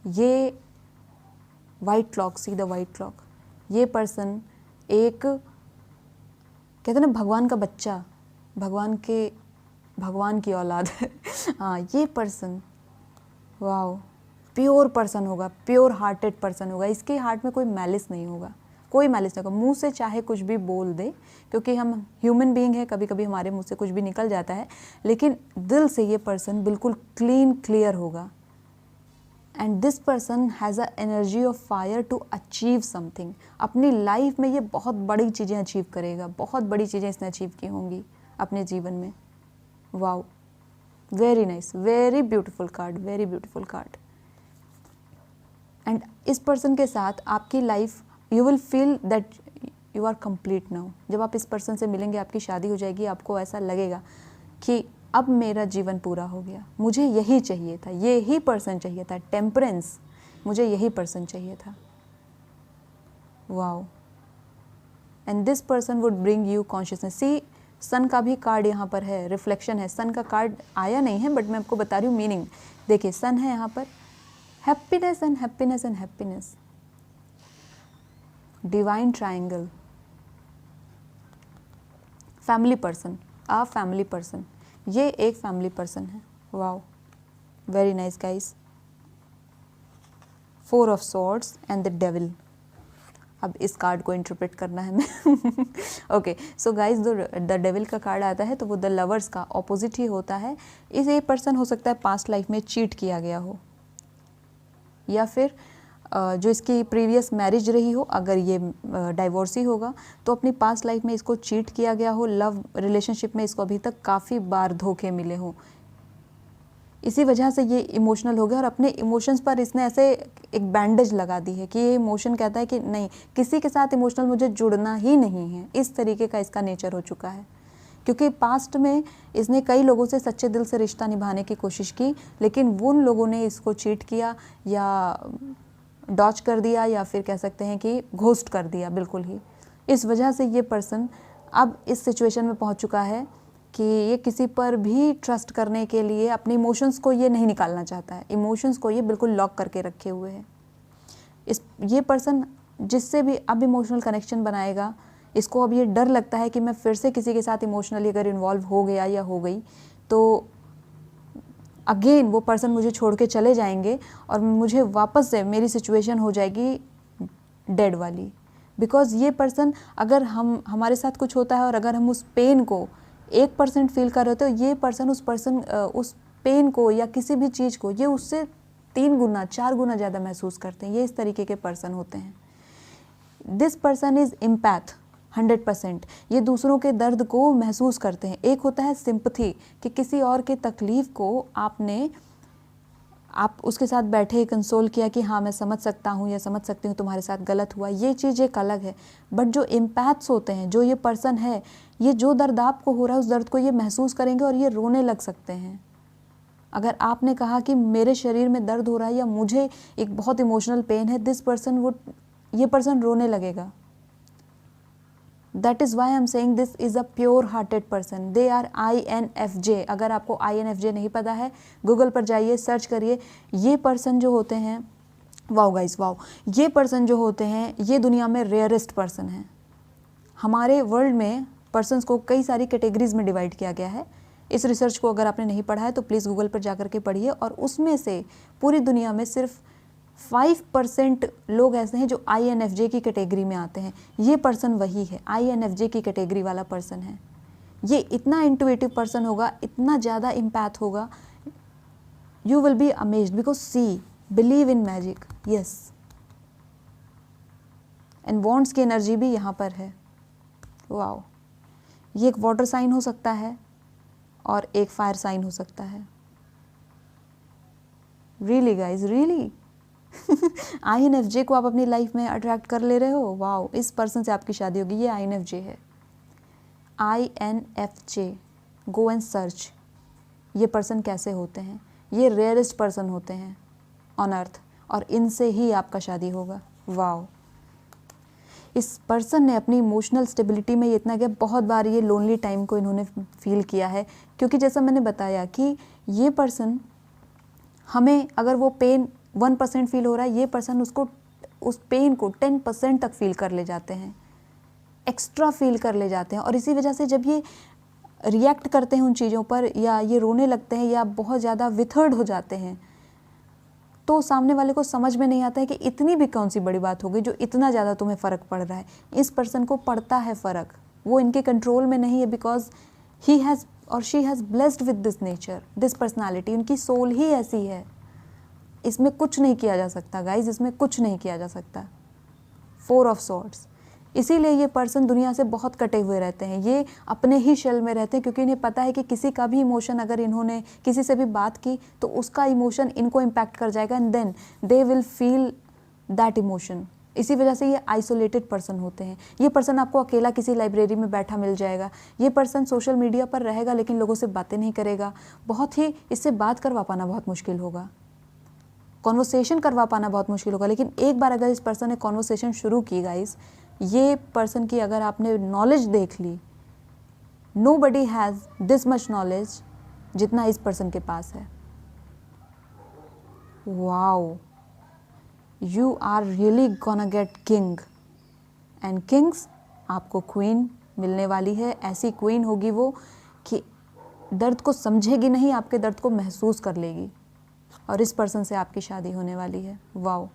ये white cloak, see the white cloak, ये पर्सन एक कहते हैं ना भगवान का बच्चा, भगवान की औलाद है हाँ ये पर्सन वाओ प्योर पर्सन होगा, प्योर हार्टेड पर्सन होगा, इसके हार्ट में कोई मैलिस नहीं होगा, कोई मैलिस नहीं होगा, मुंह से चाहे कुछ भी बोल दे, क्योंकि हम ह्यूमन बीइंग है, कभी कभी हमारे मुंह से कुछ भी निकल जाता है, लेकिन दिल से ये पर्सन बिल्कुल क्लीन क्लियर होगा। And this person has a energy of fire to achieve something. अपनी लाइफ में ये बहुत बड़ी चीज़ें अचीव करेगा, बहुत बड़ी चीज़ें इसने अचीव की होंगी अपने जीवन में। Wow very nice, very beautiful card, very beautiful card. And इस पर्सन के साथ आपकी life you will feel that you are complete now. जब आप इस पर्सन से मिलेंगे, आपकी शादी हो जाएगी, आपको ऐसा लगेगा कि अब मेरा जीवन पूरा हो गया, मुझे यही चाहिए था, यही पर्सन चाहिए था, टेम्परेंस, मुझे यही पर्सन चाहिए था। Wow, and this person would bring you consciousness. See, sun का भी कार्ड यहाँ पर है, रिफ्लेक्शन है। सन का कार्ड आया नहीं है बट मैं आपको बता रही हूँ मीनिंग। देखिए सन है यहाँ पर, happiness and happiness and happiness, divine triangle, family person, a family person, ये एक फैमिली पर्सन है। Wow, very nice guys. 4 of swords and the devil. अब इस कार्ड को इंटरप्रेट करना है मैं। Okay, so guys the devil का कार्ड आता है तो वो द लवर्स का ऑपोजिट ही होता है। इस ये पर्सन हो सकता है पास्ट लाइफ में चीट किया गया हो, या फिर जो इसकी प्रीवियस मैरिज रही हो, अगर ये डाइवोर्सी होगा तो अपनी पास्ट लाइफ में इसको चीट किया गया हो, लव रिलेशनशिप में इसको अभी तक काफ़ी बार धोखे मिले हों, इसी वजह से ये इमोशनल हो गया और अपने इमोशंस पर इसने ऐसे एक बैंडेज लगा दी है कि ये इमोशन कहता है कि नहीं, किसी के साथ इमोशनल मुझे जुड़ना ही नहीं है। इस तरीके का इसका नेचर हो चुका है, क्योंकि पास्ट में इसने कई लोगों से सच्चे दिल से रिश्ता निभाने की कोशिश की, लेकिन उन लोगों ने इसको चीट किया या डॉच कर दिया, या फिर कह सकते हैं कि घोस्ट कर दिया बिल्कुल ही। इस वजह से ये पर्सन अब इस सिचुएशन में पहुंच चुका है कि ये किसी पर भी ट्रस्ट करने के लिए अपने इमोशंस को ये नहीं निकालना चाहता है, इमोशंस को ये बिल्कुल लॉक करके रखे हुए है। ये पर्सन जिससे भी अब इमोशनल कनेक्शन बनाएगा, इसको अब ये डर लगता है कि मैं फिर से किसी के साथ इमोशनली अगर इन्वॉल्व हो गया या हो गई तो अगेन वो पर्सन मुझे छोड़ के चले जाएंगे और मुझे वापस से मेरी सिचुएशन हो जाएगी डेड वाली। बिकॉज़ ये पर्सन, अगर हमारे साथ कुछ होता है और अगर हम उस पेन को 1% फील कर रहे हो, तो ये पर्सन उस पेन को या किसी भी चीज़ को ये उससे 3 गुना 4 गुना ज़्यादा महसूस करते हैं। ये इस तरीके के पर्सन होते हैं। This person is empath 100%। ये दूसरों के दर्द को महसूस करते हैं। एक होता है सिंपथी, कि किसी और के तकलीफ़ को आप उसके साथ बैठे कंसोल किया कि हाँ मैं समझ सकता हूँ या समझ सकती हूँ तुम्हारे साथ गलत हुआ, ये चीज़ एक अलग है। बट जो एम्पैथ्स होते हैं, जो ये पर्सन है, ये जो दर्द आपको हो रहा है उस दर्द को ये महसूस करेंगे और ये रोने लग सकते हैं। अगर आपने कहा कि मेरे शरीर में दर्द हो रहा है या मुझे एक बहुत इमोशनल पेन है, ये पर्सन रोने लगेगा। That is why I am saying this is a pure hearted person. They are INFJ। अगर आपको INFJ नहीं पता है, गूगल पर जाइए, सर्च करिए। ये पर्सन जो होते हैं, वाओ गाइस वाओ, ये पर्सन जो होते हैं ये दुनिया में रेयरेस्ट पर्सन है। हमारे वर्ल्ड में पर्सन्स को कई सारी कैटेगरीज में डिवाइड किया गया है। इस रिसर्च को अगर आपने नहीं पढ़ा है तो प्लीज़ गूगल पर जा कर के पढ़िए, और उसमें से पूरी दुनिया में सिर्फ 5% लोग ऐसे हैं जो INFJ की कैटेगरी में आते हैं। ये पर्सन वही है, INFJ की कैटेगरी वाला पर्सन है। ये इतना इंटुइटिव पर्सन होगा, इतना ज़्यादा इम्पैथ होगा, you will be amazed. Because see, believe in magic, yes, and wants की एनर्जी भी यहाँ पर है। वाओ, ये एक वाटर साइन हो सकता है और एक फायर साइन हो सकता है। Really guys, really. INFJ को आप अपनी लाइफ में अट्रैक्ट कर ले रहे हो, वाओ, इस पर्सन से आपकी शादी होगी। ये INFJ है, INFJ, गो एंड सर्च ये पर्सन कैसे होते हैं। ये रेयरेस्ट पर्सन होते हैं ऑन अर्थ, और इनसे ही आपका शादी होगा। वाओ, इस पर्सन ने अपनी इमोशनल स्टेबिलिटी में ये इतना किया, बहुत बार ये लोनली टाइम को इन्होंने फील किया है, क्योंकि जैसा मैंने बताया कि ये पर्सन, हमें अगर वो पेन 1% फील हो रहा है, ये पर्सन उस पेन को 10% तक फील कर ले जाते हैं, एक्स्ट्रा फील कर ले जाते हैं। और इसी वजह से जब ये रिएक्ट करते हैं उन चीज़ों पर, या ये रोने लगते हैं या बहुत ज़्यादा विथर्ड हो जाते हैं, तो सामने वाले को समझ में नहीं आता है कि इतनी भी कौन सी बड़ी बात हो गई जो इतना ज़्यादा तुम्हें फ़र्क पड़ रहा है। इस पर्सन को पड़ता है फ़र्क, वो इनके कंट्रोल में नहीं है, बिकॉज ही हैज़ और she has blessed with this nature, this personality. उनकी सोल ही ऐसी है, इसमें कुछ नहीं किया जा सकता गाइज, इसमें कुछ नहीं किया जा सकता। 4 ऑफ सॉर्ड्स। इसीलिए ये पर्सन दुनिया से बहुत कटे हुए रहते हैं, ये अपने ही शेल में रहते हैं, क्योंकि इन्हें पता है कि किसी का भी इमोशन अगर इन्होंने किसी से भी बात की तो उसका इमोशन इनको इम्पैक्ट कर जाएगा, and then they will feel that emotion. इसी वजह से ये आइसोलेटेड पर्सन होते हैं। ये पर्सन आपको अकेला किसी लाइब्रेरी में बैठा मिल जाएगा। ये पर्सन सोशल मीडिया पर रहेगा लेकिन लोगों से बातें नहीं करेगा। बहुत ही इससे बात करवा पाना बहुत मुश्किल होगा, कॉन्वर्सेशन करवा पाना बहुत मुश्किल होगा। लेकिन एक बार अगर इस पर्सन ने कॉन्वर्सेशन शुरू की गाइस, ये पर्सन की अगर आपने नॉलेज देख ली, nobody has this much knowledge जितना इस पर्सन के पास है। Wow, you are really gonna get king and kings, आपको क्वीन मिलने वाली है। ऐसी क्वीन होगी वो कि दर्द को समझेगी नहीं, आपके दर्द को महसूस कर लेगी। और इस पर्सन से आपकी शादी होने वाली है। वाओ,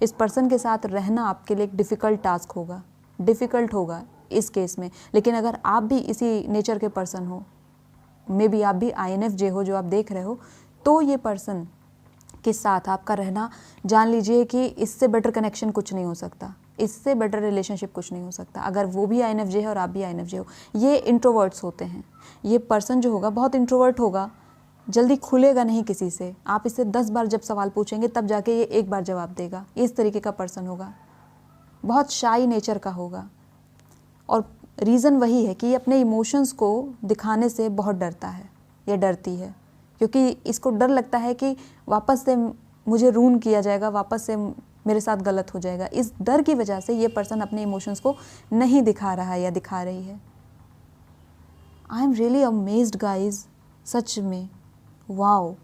इस पर्सन के साथ रहना आपके लिए एक डिफ़िकल्ट टास्क होगा, डिफ़िकल्ट होगा इस केस में। लेकिन अगर आप भी इसी नेचर के पर्सन हो, मे बी आप भी INFJ हो जो आप देख रहे हो, तो ये पर्सन के साथ आपका रहना, जान लीजिए कि इससे बेटर कनेक्शन कुछ नहीं हो सकता, इससे बेटर रिलेशनशिप कुछ नहीं हो सकता। अगर वो भी INFJ है और आप भी INFJ हो, ये इंट्रोवर्ट्स होते हैं। ये पर्सन जो होगा बहुत इंट्रोवर्ट होगा, जल्दी खुलेगा नहीं किसी से। आप इससे 10 बार जब सवाल पूछेंगे तब जाके ये एक बार जवाब देगा। इस तरीके का पर्सन होगा, बहुत शाई नेचर का होगा। और रीज़न वही है कि ये अपने इमोशंस को दिखाने से बहुत डरता है या डरती है, क्योंकि इसको डर लगता है कि वापस से मुझे रून किया जाएगा, वापस से मेरे साथ गलत हो जाएगा। इस डर की वजह से ये पर्सन अपने इमोशंस को नहीं दिखा रहा है या दिखा रही है। I am really amazed guys, सच में। वाओ।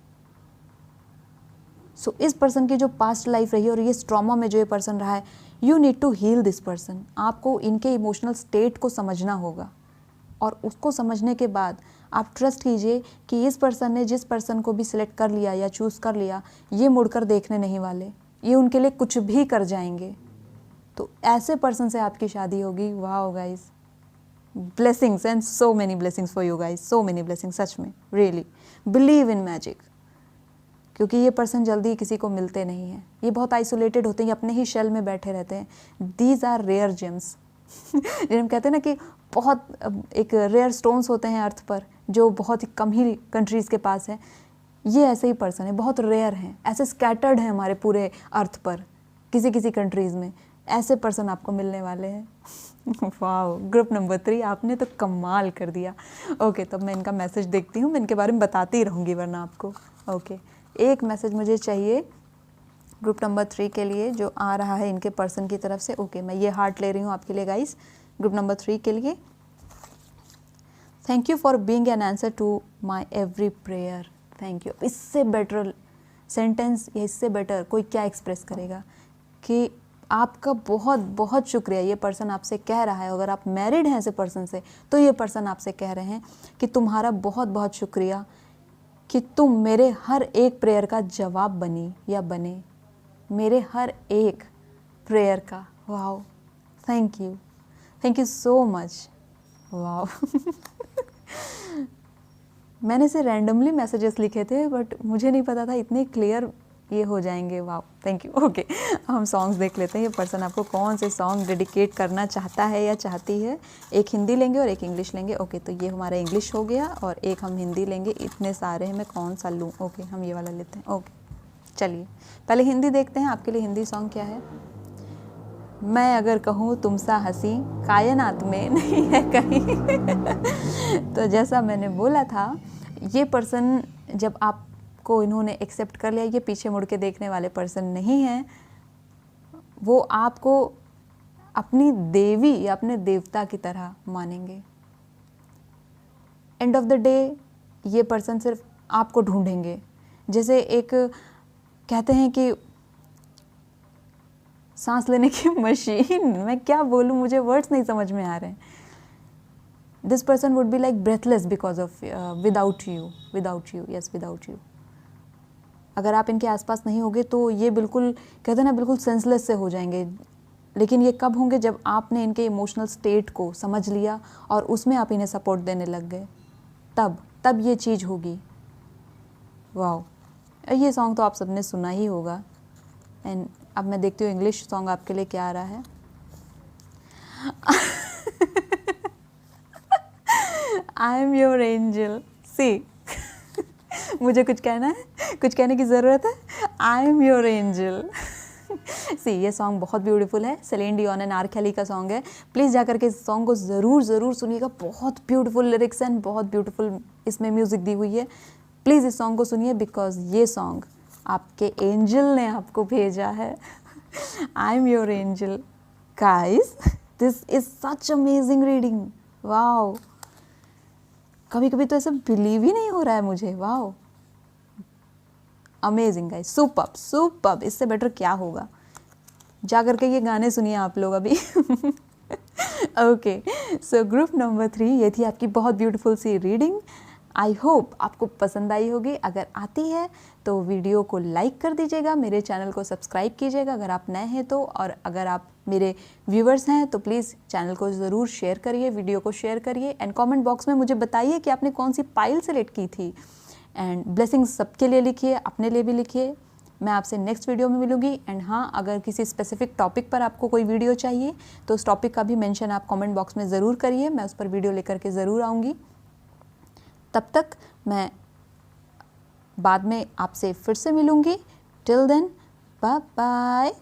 सो इस पर्सन की जो पास्ट लाइफ रही है और ये ट्रॉमा में जो ये पर्सन रहा है, you need to heal this person. आपको इनके इमोशनल स्टेट को समझना होगा, और उसको समझने के बाद आप ट्रस्ट कीजिए कि इस पर्सन ने जिस पर्सन को भी सिलेक्ट कर लिया या चूज़ कर लिया, ये मुड़कर देखने नहीं वाले, ये उनके लिए कुछ भी कर जाएंगे। तो ऐसे पर्सन से आपकी शादी होगी। Wow guys, blessings and so many blessings for you guys, so many blessings. सच में रियली बिलीव इन मैजिक, क्योंकि ये पर्सन जल्दी किसी को मिलते नहीं हैं। ये बहुत आइसोलेटेड होते हैं, ये अपने ही शेल में बैठे रहते हैं। दीज आर रेयर जेम्स जिन्हें हम कहते हैं ना कि बहुत एक रेयर स्टोन्स होते हैं अर्थ पर, जो बहुत ही कम ही कंट्रीज़ के पास है। ये ऐसे ही पर्सन है, बहुत रेयर हैं, ऐसे स्कैटर्ड हैं हमारे पूरे अर्थ पर, किसी किसी कंट्रीज़ में ऐसे पर्सन आपको मिलने वाले हैं। वाओ, ग्रुप नंबर 3 आपने तो कमाल कर दिया। ओके, तब मैं इनका मैसेज देखती हूँ, मैं इनके बारे में बताती ही रहूँगी वरना आपको। ओके, एक मैसेज मुझे चाहिए ग्रुप नंबर 3 के लिए जो आ रहा है इनके पर्सन की तरफ से। ओके, मैं ये हार्ट ले रही हूँ आपके लिए गाइस, ग्रुप नंबर 3 के लिए। Thank you for being an answer to my every prayer. Thank you. इससे बेटर सेंटेंस या इससे बेटर कोई क्या एक्सप्रेस करेगा कि आपका बहुत बहुत शुक्रिया। ये पर्सन आपसे कह रहा है, अगर आप मैरिड हैं ऐसे पर्सन से, तो ये पर्सन आपसे कह रहे हैं कि तुम्हारा बहुत बहुत शुक्रिया कि तुम मेरे हर एक प्रेयर का जवाब बनी या बने, मेरे हर एक प्रेयर का। Wow, thank you so much. Wow मैंने से रैंडमली मैसेजेस लिखे थे, बट मुझे नहीं पता था इतने क्लियर ये हो जाएंगे। Wow, thank you. ओके, हम सॉन्ग्स देख लेते हैं, ये पर्सन आपको कौन से सॉन्ग डेडिकेट करना चाहता है या चाहती है। एक हिंदी लेंगे और एक इंग्लिश लेंगे। ओके, तो ये हमारा इंग्लिश हो गया और एक हम हिंदी लेंगे। इतने सारे हैं, मैं कौन सा लूँ। ओके, हम ये वाला लेते हैं। ओके, चलिए पहले हिंदी देखते हैं। आपके लिए हिंदी सॉन्ग क्या है? मैं अगर कहूँ तुम सा हंसी कायनात में नहीं है कहीं। तो जैसा मैंने बोला था, ये पर्सन जब आपको इन्होंने एक्सेप्ट कर लिया, ये पीछे मुड़ के देखने वाले पर्सन नहीं हैं। वो आपको अपनी देवी या अपने देवता की तरह मानेंगे। एंड ऑफ द डे ये पर्सन सिर्फ आपको ढूंढेंगे। जैसे एक कहते हैं कि सांस लेने की मशीन, मैं क्या बोलूँ, मुझे वर्ड्स नहीं समझ में आ रहे हैं। This person would be like breathless because of without you, yes without you. अगर आप इनके आसपास नहीं होगे तो ये बिल्कुल कहते हैं ना, बिल्कुल सेंसलेस से हो जाएंगे। लेकिन ये कब होंगे? जब आपने इनके इमोशनल स्टेट को समझ लिया और उसमें आप इन्हें सपोर्ट देने लग गए, तब ये चीज़ होगी। वाओ, ये सॉन्ग तो आप सबने सुना ही होगा। एंड अब मैं देखती हूँ इंग्लिश सॉन्ग आपके लिए क्या आ रहा है। I am your angel. See मुझे कुछ कहना है, कुछ कहने की ज़रूरत है। I am your angel. See ये सॉन्ग बहुत ब्यूटीफुल है, सेलिन डियोन एंड आर केली का सॉन्ग है। प्लीज़ जा करके इस सॉन्ग को ज़रूर सुनिएगा, बहुत ब्यूटीफुल लिरिक्स एंड बहुत ब्यूटीफुल इसमें म्यूज़िक दी हुई है। प्लीज़ इस सॉन्ग को सुनिए बिकॉज ये सॉन्ग आपके एंजल ने आपको भेजा है। I am your angel guys, this is such amazing reading. Wow, कभी कभी तो ऐसा बिलीव ही नहीं हो रहा है मुझे। Wow, amazing guys, superb superb, इससे बेटर क्या होगा। जा करके ये गाने सुनिए आप लोग अभी। ओके, सो ग्रुप नंबर 3, ये थी आपकी बहुत ब्यूटीफुल सी रीडिंग। आई होप आपको पसंद आई होगी। अगर आती है तो वीडियो को लाइक कर दीजिएगा, मेरे चैनल को सब्सक्राइब कीजिएगा अगर आप नए हैं तो, और अगर आप मेरे व्यूवर्स हैं तो प्लीज़ चैनल को ज़रूर शेयर करिए, वीडियो को शेयर करिए एंड कमेंट बॉक्स में मुझे बताइए कि आपने कौन सी पाइल सेलेक्ट की थी। एंड ब्लेसिंग्स सबके लिए लिखिए, अपने लिए भी लिखिए। मैं आपसे नेक्स्ट वीडियो में मिलूंगी। एंड हाँ, अगर किसी स्पेसिफिक टॉपिक पर आपको कोई वीडियो चाहिए तो उस टॉपिक का भी मेंशन आप कमेंट बॉक्स में ज़रूर करिए, मैं उस पर वीडियो लेकर के ज़रूर आऊँगी। तब तक मैं बाद में आपसे फिर से मिलूँगी। Till then, bye bye.